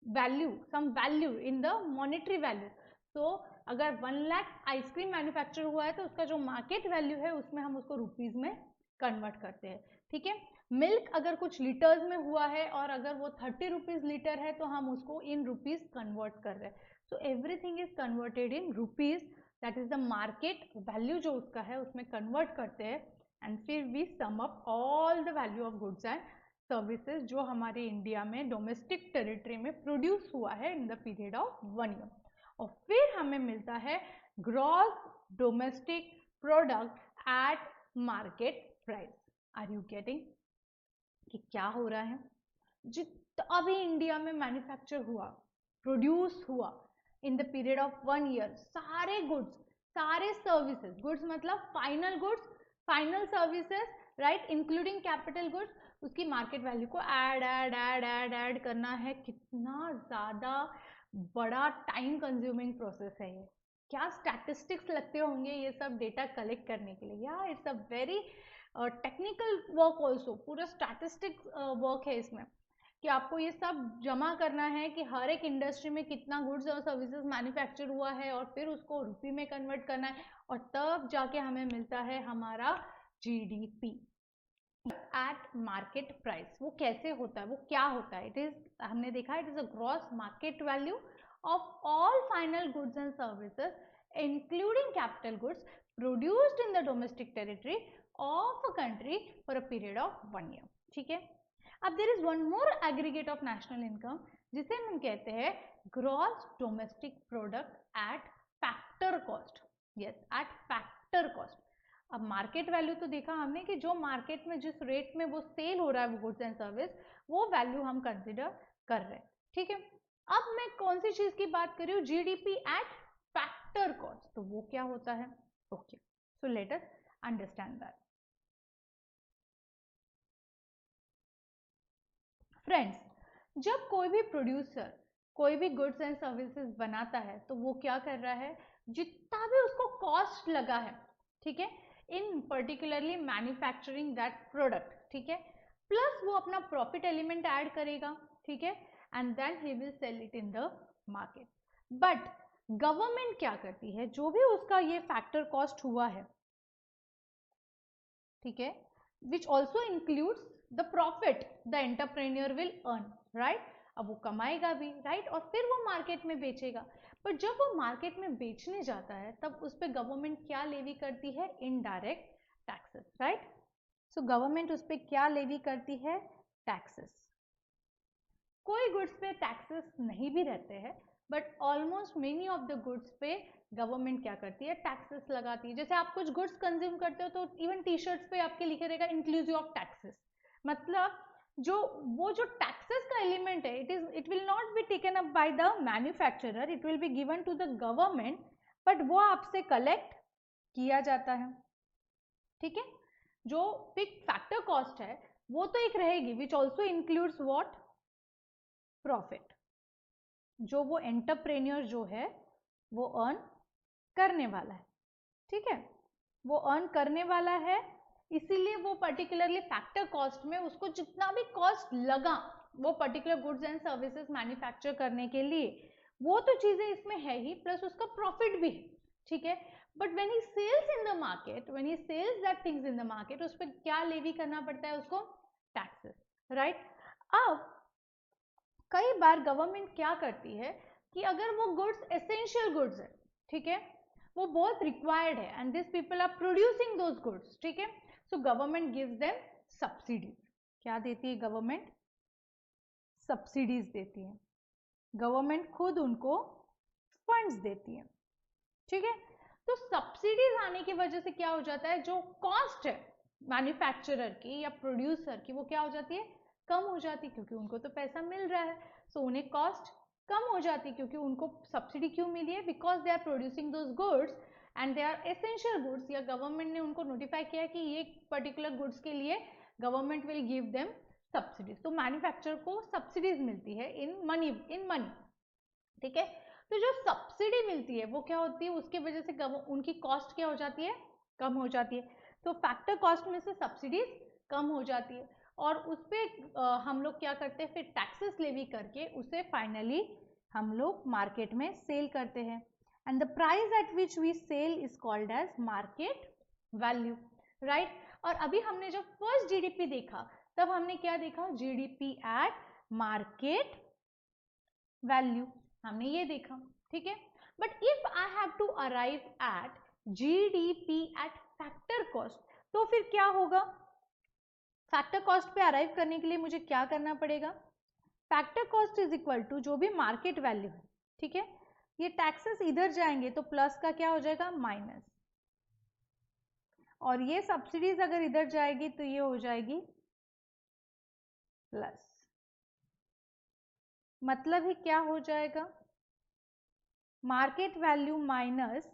value, some value in the monetary value. तो अगर 1 लाख आइसक्रीम मैन्युफैक्चर हुआ है तो उसका जो मार्केट वैल्यू है उसमें हम उसको रुपीज में कन्वर्ट करते हैं, ठीक है. मिल्क अगर कुछ लीटर्स में हुआ है और अगर वो 30 रुपीज लीटर है तो हम उसको इन रुपीज कन्वर्ट कर रहे हैं. So everything is converted in rupees, that is the market value जो उसका है उसमें कन्वर्ट करते हैं. एंड फिर we sum up all the value of goods and services जो हमारे इंडिया में डोमेस्टिक टेरिटरी में प्रोड्यूस हुआ है in the period of 1 year. और फिर हमें मिलता है gross domestic product at market price. Are you getting कि क्या हो रहा है? जितना भी इंडिया में मैन्युफैक्चर हुआ, प्रोड्यूस हुआ इन द पीरियड ऑफ 1 ईयर, सारे गुड्स, सारे सर्विसेज, गुड्स मतलब final goods, final services, right, including capital goods, उसकी मार्केट वैल्यू को ऐड करना है. कितना ज्यादा बड़ा टाइम कंज्यूमिंग प्रोसेस है ये. क्या स्टैटिस्टिक्स लगते होंगे ये सब डेटा कलेक्ट करने के लिए. या it's a very technical work also. पूरा स्टैटिस्टिक्स वर्क है इसमें कि आपको ये सब जमा करना है कि हर एक इंडस्ट्री में कितना गुड्स और सर्विसेज मैन्युफैक्चर हुआ है और फिर उसको रुपये में कन्वर्ट करना है और तब जाके हमें मिलता है हमारा जीडीपी एट मार्केट प्राइस. वो कैसे होता है, वो क्या होता है? इट इज, हमने देखा, it is a gross market value of all final goods and services including capital goods produced in the domestic territory of a country for a period of 1 year. ठीक है. अब there is one more aggregate of national income जिसे हम कहते हैं gross domestic product at factor cost. Yes, at factor cost. अब market value तो देखा हमने कि जो मार्केट में जिस रेट में वो सेल हो रहा है वो गुड्स एंड सर्विस, वो वैल्यू हम कंसिडर कर रहे हैं. ठीक है. अब मैं कौन सी चीज की बात कर रही हूँ? GDP at factor cost. तो वो क्या होता है? Okay, so let us understand that. Friends, जब कोई भी प्रोड्यूसर कोई भी गुड्स एंड सर्विसेज बनाता है तो वो क्या कर रहा है? जितना भी उसको कॉस्ट लगा है, ठीक है, in particularly manufacturing that product, ठीक है, प्लस वो अपना प्रॉफिट एलिमेंट ऐड करेगा. ठीक है. And then he will sell it in the market. But government क्या करती है? जो भी उसका ये फैक्टर कॉस्ट हुआ है, ठीक है, which also includes the profit the entrepreneur will earn, right. अब वो कमाएगा भी, राइट, और फिर वो मार्केट में बेचेगा. पर जब वो मार्केट में बेचने जाता है तब उस पर गवर्नमेंट क्या लेवी करती है? Indirect taxes, right. So government उस पर क्या लेवी करती है? टैक्सेस. कोई गुड्स पे टैक्सेस नहीं भी रहते हैं, but almost many of the goods पे गवर्नमेंट क्या करती है? टैक्सेस लगाती है. जैसे आप कुछ गुड्स कंज्यूम करते हो तो इवन टी शर्ट्स पे आपके लिखे रहेगा इंक्लूसिव ऑफ टैक्सेस. मतलब जो टैक्सेस का एलिमेंट है, it will not be taken up by the manufacturer, it will be given to the government, but वो आपसे कलेक्ट किया जाता है. ठीक है. जो फिक्स्ड फैक्टर कॉस्ट है वो तो एक रहेगी, which also includes what? Profit, जो वो एंटरप्रेन्योर जो है वो अर्न करने वाला है. ठीक है. वो अर्न करने वाला है, इसीलिए वो पर्टिकुलरली फैक्टर कॉस्ट में उसको जितना भी कॉस्ट लगा वो particular goods and services manufacture करने के लिए, वो तो चीजें इसमें है ही, प्लस उसका प्रॉफिट भी है. ठीक है. But when he sales in the market, when he sales that things in the market, उस पर क्या लेवी करना पड़ता है उसको? Taxes, right. अब कई बार गवर्नमेंट क्या करती है कि अगर वो गुड्स एसेंशियल गुड्स है, ठीक है, वो बहुत रिक्वायर्ड है and this people are producing those goods, ठीक है, so government gives them subsidies. क्या देती है गवर्नमेंट? सब्सिडीज देती है. गवर्नमेंट खुद उनको फंड्स देती है. ठीक है. तो सब्सिडीज आने की वजह से क्या हो जाता है? जो कॉस्ट है मैन्युफैक्चरर की या प्रोड्यूसर की, वो क्या हो जाती है? कम हो जाती है, क्योंकि उनको तो पैसा मिल रहा है. सो उन्हें कॉस्ट कम हो जाती है, क्योंकि उनको सब्सिडी क्यों मिली है? Because they are producing those goods and they are essential goods, या गवर्नमेंट ने उनको नोटिफाई किया कि ये पर्टिकुलर गुड्स के लिए government will give them subsidies. तो मैन्युफैक्चरर को सब्सिडीज मिलती है इन मनी. ठीक है. तो जो सब्सिडी मिलती है वो क्या होती है? उसके वजह से उनकी कॉस्ट क्या हो जाती है? कम हो जाती है. तो फैक्टर कॉस्ट में से सब्सिडीज कम हो जाती है और उस पर हम लोग क्या करते हैं? फिर टैक्सेस लेवी करके उसे फाइनली हम लोग मार्केट में सेल करते हैं. And the price at which we sell is called as market value, right. और अभी हमने जब फर्स्ट जीडीपी देखा तब हमने क्या देखा, जीडीपी एट मार्केट वैल्यू, हमने ये देखा, ठीक है। But if I have to arrive at GDP at factor cost, तो फिर क्या होगा, फैक्टर कॉस्ट पे अराइव करने के लिए मुझे क्या करना पड़ेगा, factor cost is equal to जो भी मार्केट वैल्यू है, ठीक है, ये टैक्सेस इधर जाएंगे तो प्लस का क्या हो जाएगा, माइनस, और ये सब्सिडीज अगर इधर जाएगी तो ये हो जाएगी प्लस। मतलब ही क्या हो जाएगा, market value minus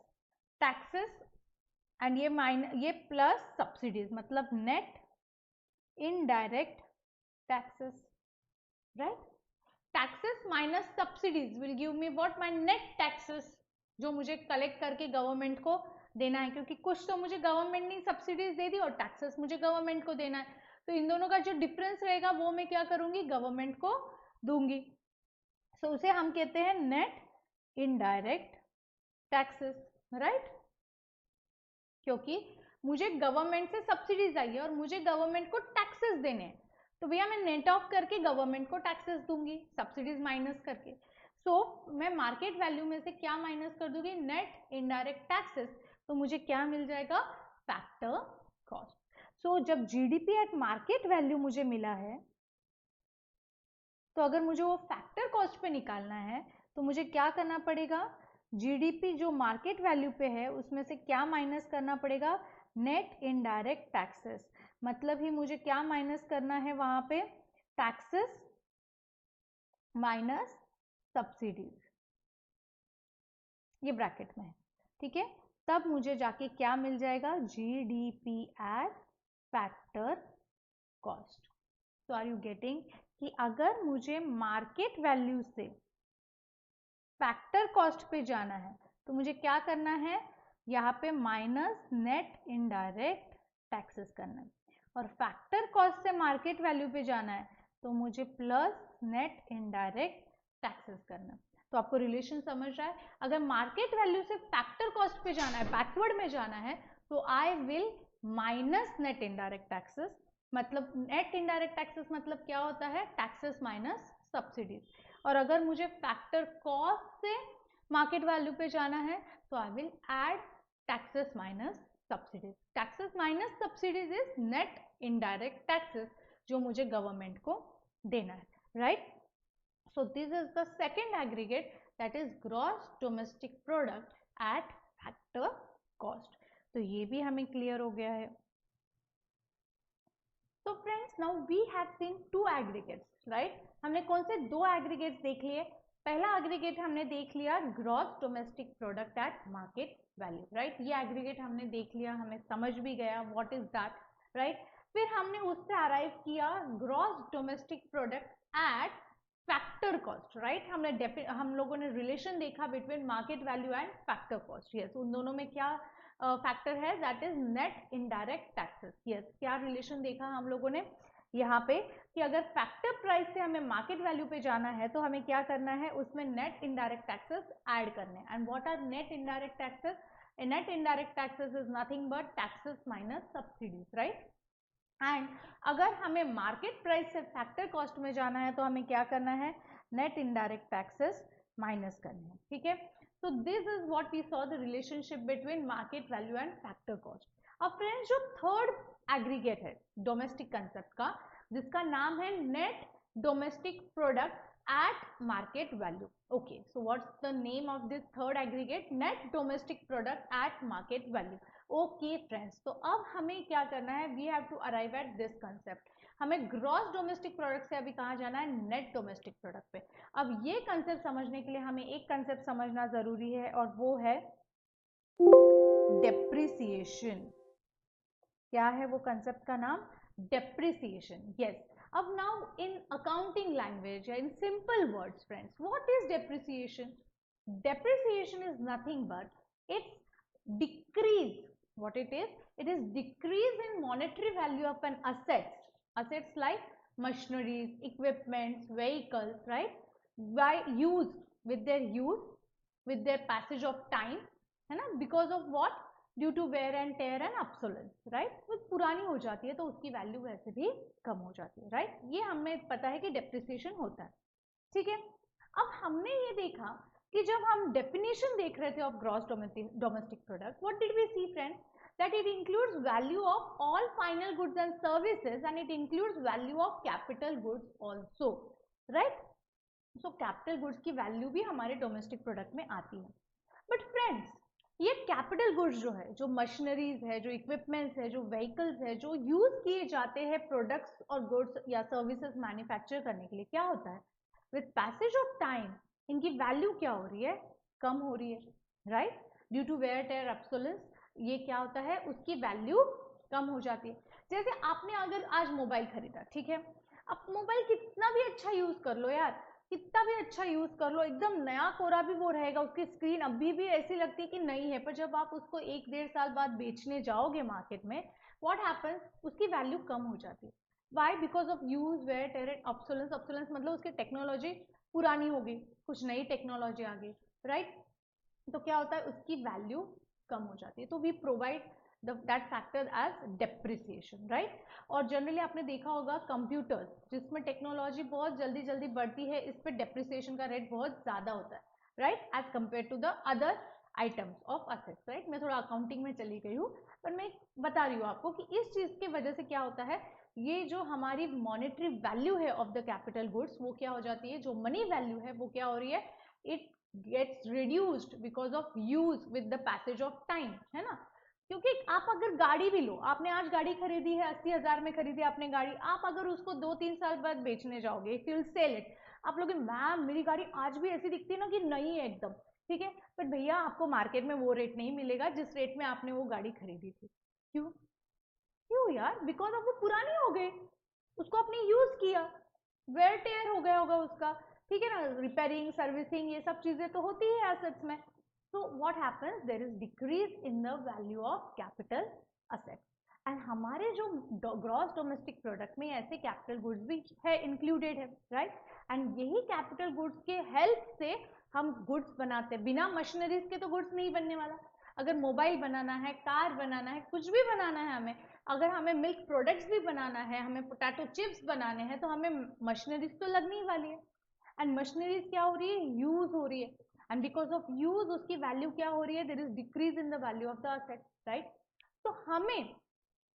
taxes and ये प्लस सब्सिडीज, मतलब net indirect taxes, right. Taxes minus subsidies will give me what, my net taxes, जो मुझे कलेक्ट करके गवर्नमेंट को देना है, क्योंकि कुछ तो मुझे गवर्नमेंट ने सब्सिडीज दे दी और टैक्सेस मुझे गवर्नमेंट को देना है, तो इन दोनों का जो डिफरेंस रहेगा वो मैं क्या करूंगी, गवर्नमेंट को दूंगी। सो उसे हम कहते हैं नेट इनडायरेक्ट टैक्सेस, राइट, क्योंकि मुझे गवर्नमेंट से सब्सिडीज आई है और मुझे गवर्नमेंट को टैक्सेस देने हैं, तो भैया मैं नेट ऑफ करके गवर्नमेंट को टैक्सेस दूंगी, सब्सिडीज माइनस करके। सो मैं मार्केट वैल्यू में से क्या माइनस कर दूंगी, नेट इनडायरेक्ट टैक्सेस, तो मुझे क्या मिल जाएगा, फैक्टर कॉस्ट। सो जब जीडीपी एट मार्केट वैल्यू मुझे मिला है, तो अगर मुझे वो फैक्टर कॉस्ट पे निकालना है तो मुझे क्या करना पड़ेगा, जीडीपी जो मार्केट वैल्यू पे है उसमें से क्या माइनस करना पड़ेगा, नेट इनडायरेक्ट टैक्सेस, मतलब ही मुझे क्या माइनस करना है वहां पे, टैक्सेस माइनस सब्सिडीज, ये ब्रैकेट में है, ठीक है। तब मुझे जाके क्या मिल जाएगा, GDP at factor cost. So are you getting कि अगर मुझे मार्केट वैल्यू से फैक्टर कॉस्ट पे जाना है तो मुझे क्या करना है, यहाँ पे माइनस नेट इनडायरेक्ट टैक्सेस करना है, और फैक्टर कॉस्ट से मार्केट वैल्यू पे जाना है तो मुझे प्लस नेट इनडायरेक्ट टैक्सेस करना है। तो आपको रिलेशन समझ रहा है, अगर मार्केट वैल्यू से फैक्टर कॉस्ट पे जाना है, बैकवर्ड में जाना है, तो I will minus net indirect taxes, मतलब नेट इनडायरेक्ट टैक्सेस मतलब क्या होता है, टैक्सेस माइनस सब्सिडीज, और अगर मुझे फैक्टर कॉस्ट से मार्केट वैल्यू पे जाना है तो I will add taxes minus subsidies. Taxes minus subsidies is net indirect taxes जो मुझे गवर्नमेंट को देना है, right. So this is the second aggregate, that is gross domestic product at factor cost. तो ये भी हमें क्लियर हो गया है। तो friends now we have seen two aggregates, right. हमने कौन से दो एग्रीगेट्स देख लिए, पहला एग्रीगेट हमने देख लिया gross domestic product at market value, right. ये एग्रीगेट हमने देख लिया, हमें समझ भी गया व्हाट इज दैट, राइट। फिर हमने उससे अराइव किया gross domestic product at factor cost, right. हम लोगों ने रिलेशन देखा between market value and factor cost, yes. उन दोनों में क्या फैक्टर है, that is net indirect taxes, yes. क्या रिलेशन देखा हम लोगों ने यहाँ पे कि अगर फैक्टर प्राइस से हमें मार्केट वैल्यू पे जाना है तो हमें क्या करना है, उसमें नेट इनडायरेक्ट टैक्सेस ऐड करने हैं। And what are net indirect taxes, net indirect taxes is nothing but taxes minus subsidies, right. एंड अगर हमें मार्केट प्राइस से फैक्टर कॉस्ट में जाना है तो हमें क्या करना है, नेट इनडायरेक्ट टैक्सेस माइनस करने हैं, ठीक है। So this is what we saw the relationship between market value and factor cost. अब फ्रेंड्स जो थर्ड एग्रीगेट है डोमेस्टिक कंसेप्ट का, जिसका नाम है net domestic product at market value. Okay, so what's the name of this third aggregate, net domestic product at market value. Okay friends, तो अब हमें क्या करना है, we have to arrive at this concept. हमें ग्रॉस डोमेस्टिक प्रोडक्ट से अभी कहाँ जाना है, नेट डोमेस्टिक प्रोडक्ट पे। अब ये कंसेप्ट समझने के लिए हमें एक कंसेप्ट समझना जरूरी है और वो है डेप्रिसिएशन। क्या है वो कंसेप्ट का नाम, डेप्रिसिएशन, यस। अब नाउ इन अकाउंटिंग लैंग्वेज या in simple words friends, what is depreciation? Depreciation is nothing but it's decrease, what it is decrease in monetary value of an assets like machineries, equipments, vehicles, right, by use, with their passage of time, है ना, because of what, due to wear and tear and obsolescence, right. वो पुरानी हो जाती है तो उसकी value वैसे भी कम हो जाती है, राइट। ये हमें पता है कि डेप्रिसिएशन होता है, ठीक है। अब हमने ये देखा कि जब हम डेफिनेशन देख रहे थे of gross domestic product, what did we see friends, that it includes value of all final goods and services and it includes value of capital goods also, right? So capital goods की value भी हमारे domestic product में आती है। But friends, ये capital goods जो है, जो मशीनरीज है, जो इक्विपमेंट्स है, जो व्हीकल्स है, जो यूज किए जाते हैं प्रोडक्ट्स और गुड्स या सर्विसेज मैन्युफैक्चर करने के लिए, क्या होता है, विद पैसेज ऑफ टाइम इनकी वैल्यू क्या हो रही है, कम हो रही है, right. Due to where tier obsolescence, ये क्या होता है, उसकी वैल्यू कम हो जाती है। जैसे आपने अगर आज मोबाइल खरीदा, ठीक है, अब मोबाइल कितना भी अच्छा यूज कर लो यार, कितना भी अच्छा यूज कर लो, एकदम नया कोरा भी वो रहेगा, उसकी स्क्रीन अभी भी ऐसी लगती है कि नहीं है, पर जब आप उसको 1-1.5 साल बाद बेचने जाओगे मार्केट में, व्हाट हैपेंस, उसकी वैल्यू कम हो जाती है। Why, because of use wear tear and obsolescence. Obsolescence मतलब उसकी टेक्नोलॉजी पुरानी हो गई, कुछ नई टेक्नोलॉजी आ गई, राइट। तो क्या होता है, उसकी वैल्यू कम हो जाती है। तो we provide that factor as depreciation, right. और जनरली आपने देखा होगा कंप्यूटर्स जिसमें टेक्नोलॉजी बहुत जल्दी जल्दी बढ़ती है, इस पर डेप्रिसिएशन का रेट बहुत ज्यादा होता है, right, as compared to the other items of assets, right. मैं थोड़ा अकाउंटिंग में चली गई हूँ, पर मैं बता रही हूँ आपको कि इस चीज की वजह से क्या होता है, ये जो हमारी मॉनेटरी वैल्यू है ऑफ द कैपिटल गुड्स, वो क्या हो जाती है, जो मनी वैल्यू है वो क्या हो रही है, it gets reduced because of use with the passage of time, है ना। क्योंकि आप अगर गाड़ी भी लो, आपने आज गाड़ी खरीदी है, 80,000 में खरीदी आपने गाड़ी, आप अगर उसको 2-3 साल बाद बेचने जाओगे, if you will sell it, आप लोगे मैम मेरी गाड़ी आज भी ऐसी दिखती है ना कि नई है एकदम, ठीक है, पर भैया आपको मार्केट में वो रेट नहीं मिलेगा जिस रेट में आपने वो गाड़ी खरीदी थी। क्यों क्यों यार, बिकॉज ऑफ वो पुरानी हो गई, उसको आपने यूज किया, वेयर टेयर हो गया होगा उसका, ठीक है ना, रिपेयरिंग सर्विसिंग ये सब चीजें तो होती है एसेट्स में। So what happens, there is decrease in the value of capital assets and हमारे जो ग्रॉस डोमेस्टिक प्रोडक्ट में ऐसे कैपिटल गुड्स भी है इंक्लूडेड है, राइट। एंड यही कैपिटल गुड्स के हेल्प से हम गुड्स बनाते हैं, बिना मशीनरीज के तो गुड्स नहीं बनने वाला। अगर मोबाइल बनाना है, कार बनाना है, कुछ भी बनाना है हमें, अगर हमें मिल्क प्रोडक्ट्स भी बनाना है, हमें पोटैटो चिप्स बनाने हैं, तो हमें मशीनरीज तो लगनी ही वाली है। एंड मशीनरीज क्या हो रही है, यूज हो रही है, एंड बिकॉज ऑफ यूज उसकी वैल्यू क्या हो रही है, there is decrease in the value of the asset, right. तो हमें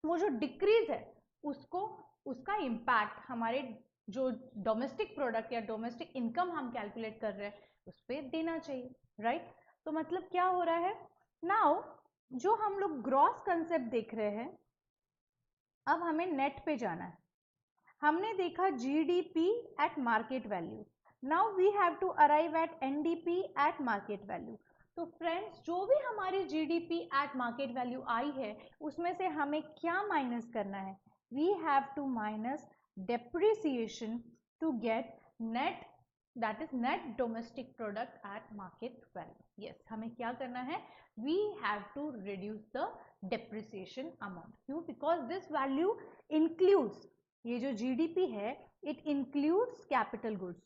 वो जो डिक्रीज है उसको, उसका इम्पैक्ट हमारे जो डोमेस्टिक प्रोडक्ट या डोमेस्टिक इनकम हम कैलकुलेट कर रहे हैं उस पर देना चाहिए, राइट। तो मतलब क्या हो रहा है, नाउ जो हम लोग ग्रॉस कंसेप्ट देख रहे हैं, अब हमें नेट पे जाना है। हमने देखा GDP at market value, now we have to arrive at NDP at market value. तो फ्रेंड्स, जो भी हमारी जीडीपी एट मार्केट वैल्यू आई है उसमें से हमें क्या माइनस करना है, we have to minus depreciation to get net, that is net domestic product at market value. Yes, हमें क्या करना है, we have to reduce the depreciation amount. क्यों, बिकॉज दिस वैल्यू इंक्लूड्स, ये जो जीडीपी है it includes capital goods,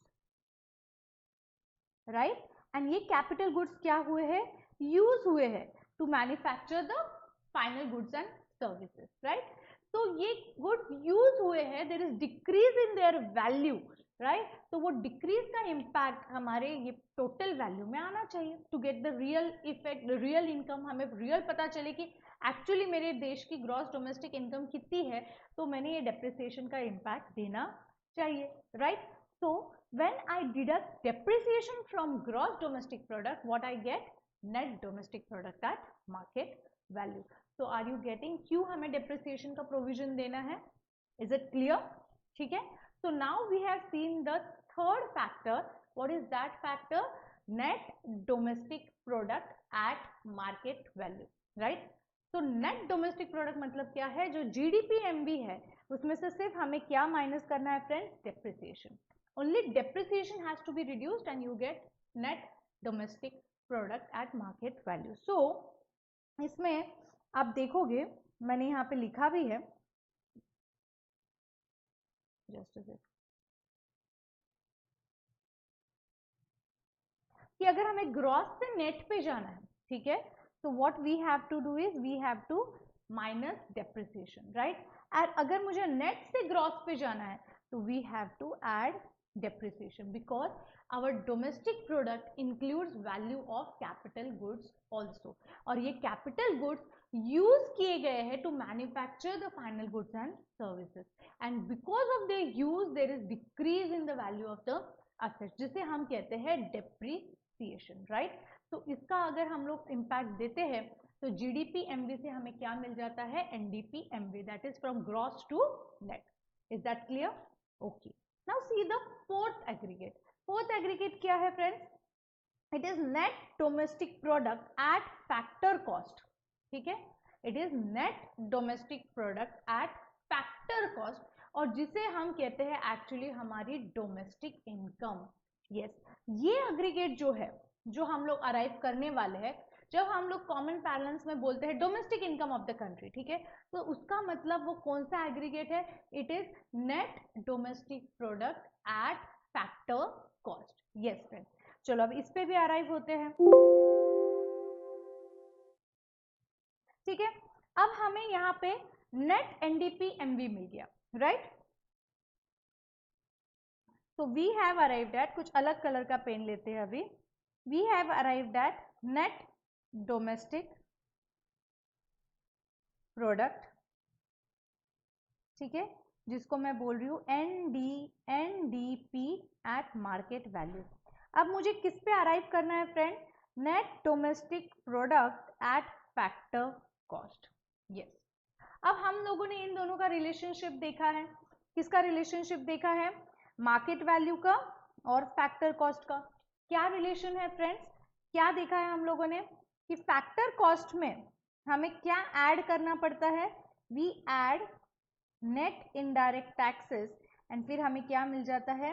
right. And ये capital goods क्या हुए हैं, यूज हुए हैं to manufacture the final goods and services, right. तो ये गुड्स यूज हुए हैं, there is decrease in their value, right. तो वो डिक्रीज का इम्पैक्ट हमारे ये टोटल वैल्यू में आना चाहिए to get the real effect, real income, हमें रियल पता चले कि एक्चुअली मेरे देश की ग्रॉस डोमेस्टिक इनकम कितनी है, तो मैंने ये डेप्रिसिएशन का इम्पैक्ट देना चाहिए, right. So when I deduct depreciation from gross domestic product, what I get, net domestic product at market value. So are you getting क्यों हमें depreciation का provision देना है, is it clear, ठीक है। So now we have seen the third factor, what is that factor, net domestic product at market value, right। तो net domestic product मतलब क्या है, जो जीडीपी है उसमें से सिर्फ हमें क्या माइनस करना है friends, depreciation. Only depreciation has to be reduced and you get net domestic product at market value. So इसमें आप देखोगे, मैंने यहाँ पे लिखा भी है, just a sec, कि अगर हमें ग्रॉस से नेट पे जाना है, ठीक है, तो what we have to do is we have to minus depreciation, right. और अगर मुझे नेट से ग्रॉस पे जाना है तो we have to add depreciation because our domestic product includes value of capital goods also, और ये कैपिटल गुड्स यूज किए गए हैं to manufacture the final goods and services, and because of their use there is decrease in the value of the asset, जिसे हम कहते हैं depreciation, right. तो इसका अगर हम लोग इम्पैक्ट देते हैं तो जीडीपी एमवी से हमें क्या मिल जाता है, NDP MV, that is from gross to net. Is that clear? Okay, now see the fourth aggregate. Fourth aggregate क्या है friends? It is net domestic product at factor cost, ठीक है। It is net domestic product at factor cost, और जिसे हम कहते हैं actually हमारी डोमेस्टिक इनकम। यस, ये एग्रीगेट जो है, जो हम लोग अराइव करने वाले हैं, जब हम लोग कॉमन पैरेंस में बोलते हैं domestic income of the country, ठीक है, तो उसका मतलब वो कौन सा एग्रीगेट है? It is net domestic product at factor cost. Yes friends, चलो अब इस पे भी अराइव होते हैं, ठीक है। अब हमें यहाँ पे नेट एनडीपी एमवी मिल गया, राइट। तो वी हैव अराइव्ड एट, कुछ अलग कलर का पेन लेते हैं अभी, we have arrived at net domestic product, ठीक है, जिसको मैं बोल रही हूँ एनडीपी एट मार्केट वैल्यू। अब मुझे किस पे अराइव करना है friend? Net domestic product at factor cost. Yes, अब हम लोगों ने इन दोनों का रिलेशनशिप देखा है। किसका रिलेशनशिप देखा है? मार्केट वैल्यू का और फैक्टर कॉस्ट का। क्या रिलेशन है फ्रेंड्स? क्या देखा है हम लोगों ने कि फैक्टर कॉस्ट में हमें क्या ऐड करना पड़ता है? We add net indirect taxes, and फिर हमें क्या मिल जाता है?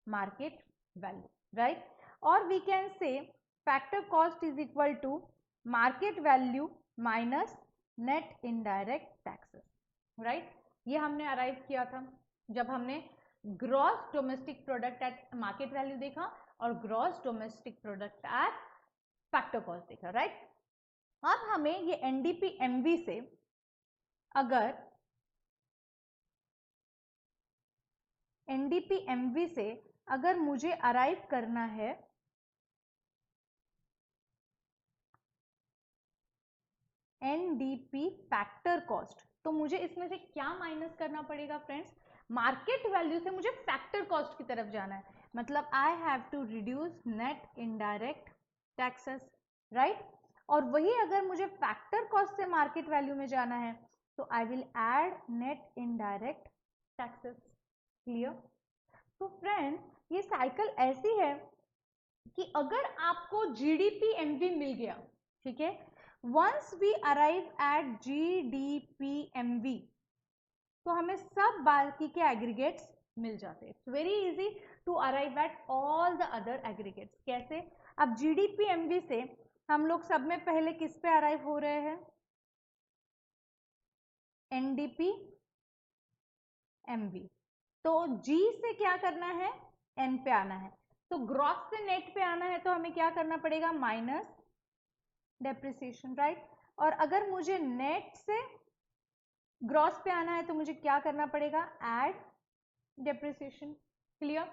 Market value, right. और we can say factor cost is equal to market value minus net indirect taxes, right. ये हमने अराइव किया था जब हमने gross domestic product at market value देखा और gross domestic product at factor cost देखा, राइट। अब हमें ये एनडीपी एमवी से अगर एनडीपी एमवी से अगर मुझे अराइव करना है एनडीपी फैक्टर कॉस्ट, तो मुझे इसमें से क्या माइनस करना पड़ेगा फ्रेंड्स? मार्केट वैल्यू से मुझे फैक्टर कॉस्ट की तरफ जाना है, मतलब I have to reduce net indirect taxes, right. और वही अगर मुझे फैक्टर कॉस्ट से मार्केट वैल्यू में जाना है तो I will add net indirect taxes. Clear? तो फ्रेंड्स, ये साइकिल ऐसी है कि अगर आपको जीडीपी एमवी मिल गया, ठीक है, once we arrive at GDP-MV, तो हमें सब बाकी के एग्रीगेट्स मिल जाते हैं। It's very easy to arrive at all the other aggregates. कैसे? अब GDP-MV से हम लोग सब में पहले किस पे अराइव हो रहे हैं? NDP-MV। तो G से क्या करना है? N पे आना है। तो ग्रॉस से नेट पे आना है तो हमें क्या करना पड़ेगा? Minus depreciation, right. और अगर मुझे नेट से ग्रॉस पे आना है तो मुझे क्या करना पड़ेगा? Add depreciation. क्लियर?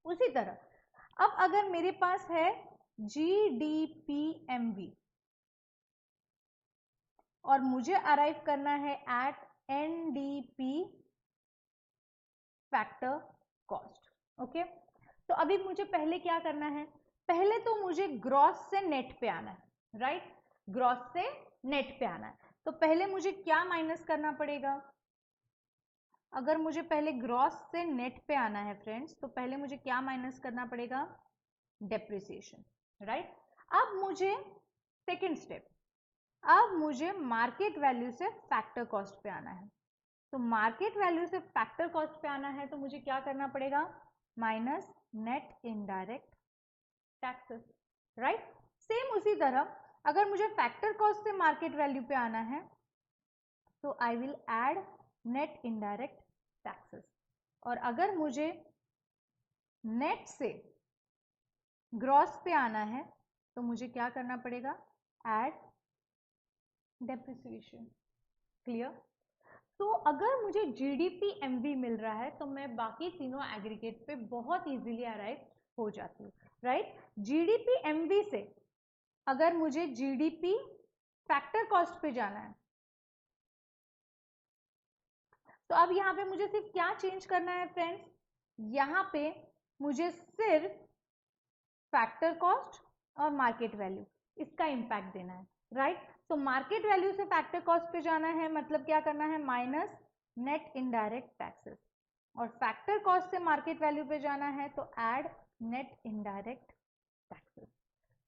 उसी तरह अब अगर मेरे पास है GDP-MV और मुझे अराइव करना है at NDP factor cost, okay. तो अभी मुझे पहले क्या करना है? पहले तो मुझे ग्रॉस से नेट पे आना है, राइट। ग्रॉस से नेट पे आना है तो पहले मुझे क्या माइनस करना पड़ेगा? अगर मुझे पहले ग्रॉस से नेट पे आना है फ्रेंड्स, तो पहले मुझे क्या माइनस करना पड़ेगा? Depreciation, right. अब मुझे सेकेंड स्टेप, अब मुझे मार्केट वैल्यू से फैक्टर कॉस्ट पे आना है। तो मार्केट वैल्यू से फैक्टर कॉस्ट पे आना है तो मुझे क्या करना पड़ेगा? Minus net indirect taxes, right. Same उसी तरह अगर मुझे फैक्टर कॉस्ट से मार्केट वैल्यू पे आना है तो I will add net indirect taxes, और अगर मुझे नेट से ग्रॉस पे आना है तो मुझे क्या करना पड़ेगा? Add depreciation. क्लियर? तो अगर मुझे जीडीपी एमवी मिल रहा है तो मैं बाकी तीनों एग्रीगेट पे बहुत इजीली अराइव हो जाती हूँ, राइट? जीडीपी एमवी से अगर मुझे जीडीपी फैक्टर कॉस्ट पे जाना है तो अब यहाँ पे मुझे सिर्फ क्या चेंज करना है फ्रेंड्स, यहाँ पे मुझे सिर्फ फैक्टर कॉस्ट और मार्केट वैल्यू इसका इंपैक्ट देना है, राइट? तो मार्केट वैल्यू से फैक्टर कॉस्ट पे जाना है, मतलब क्या करना है, माइनस नेट इनडायरेक्ट टैक्सेस, और फैक्टर कॉस्ट से मार्केट वैल्यू पे जाना है तो ऐड नेट इनडायरेक्ट टैक्सेस।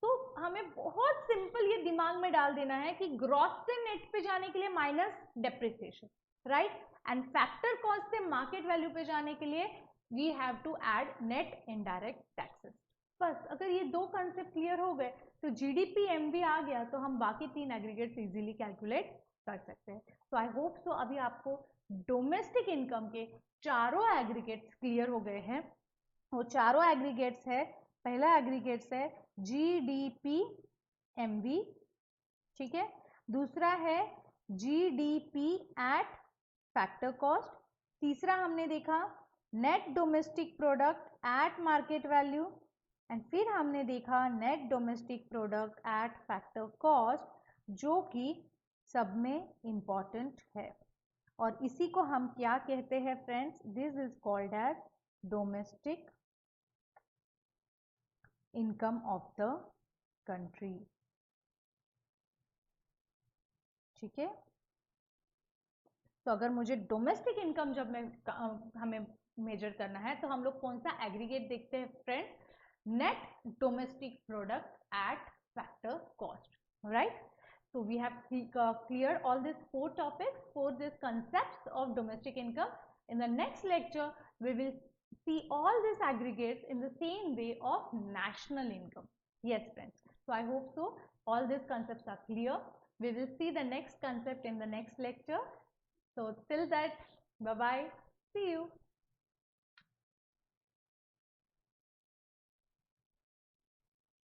तो हमें बहुत सिंपल ये दिमाग में डाल देना है कि ग्रॉस से नेट पे जाने के लिए minus depreciation, right? And factor cost से मार्केट वैल्यू पे जाने के लिए we have to add net indirect taxes. बस अगर ये दो कंसेप्ट क्लियर हो गए तो जीडीपी एमवी आ गया तो हम बाकी तीन एग्रीगेट्स इजीली कैलकुलेट कर सकते हैं। तो आई होप सो अभी आपको डोमेस्टिक इनकम के चारों एग्रीगेट्स क्लियर हो गए हैं। वो चारों एग्रीगेट्स है, पहला एग्रीगेट्स है जीडीपी एमवी, ठीक है, दूसरा है जीडीपी एट फैक्टर कॉस्ट, तीसरा हमने देखा net domestic product at market value, and फिर हमने देखा net domestic product at factor cost, जो कि सब में इंपॉर्टेंट है। और इसी को हम क्या कहते हैं friends, this is called as domestic income of the country, ठीक है? तो अगर मुझे डोमेस्टिक इनकम जब मैं हमें मेजर करना है तो हम लोग कौन सा एग्रीगेट देखते हैं friends, net domestic product at factor cost, right? So we have cleared all these four topics, for these concepts of domestic income. In the next lecture, we will see all these aggregates in the same way of national income. Yes, friends. So I hope so. All these concepts are clear. We will see the next concept in the next lecture. So till that, bye bye. See you.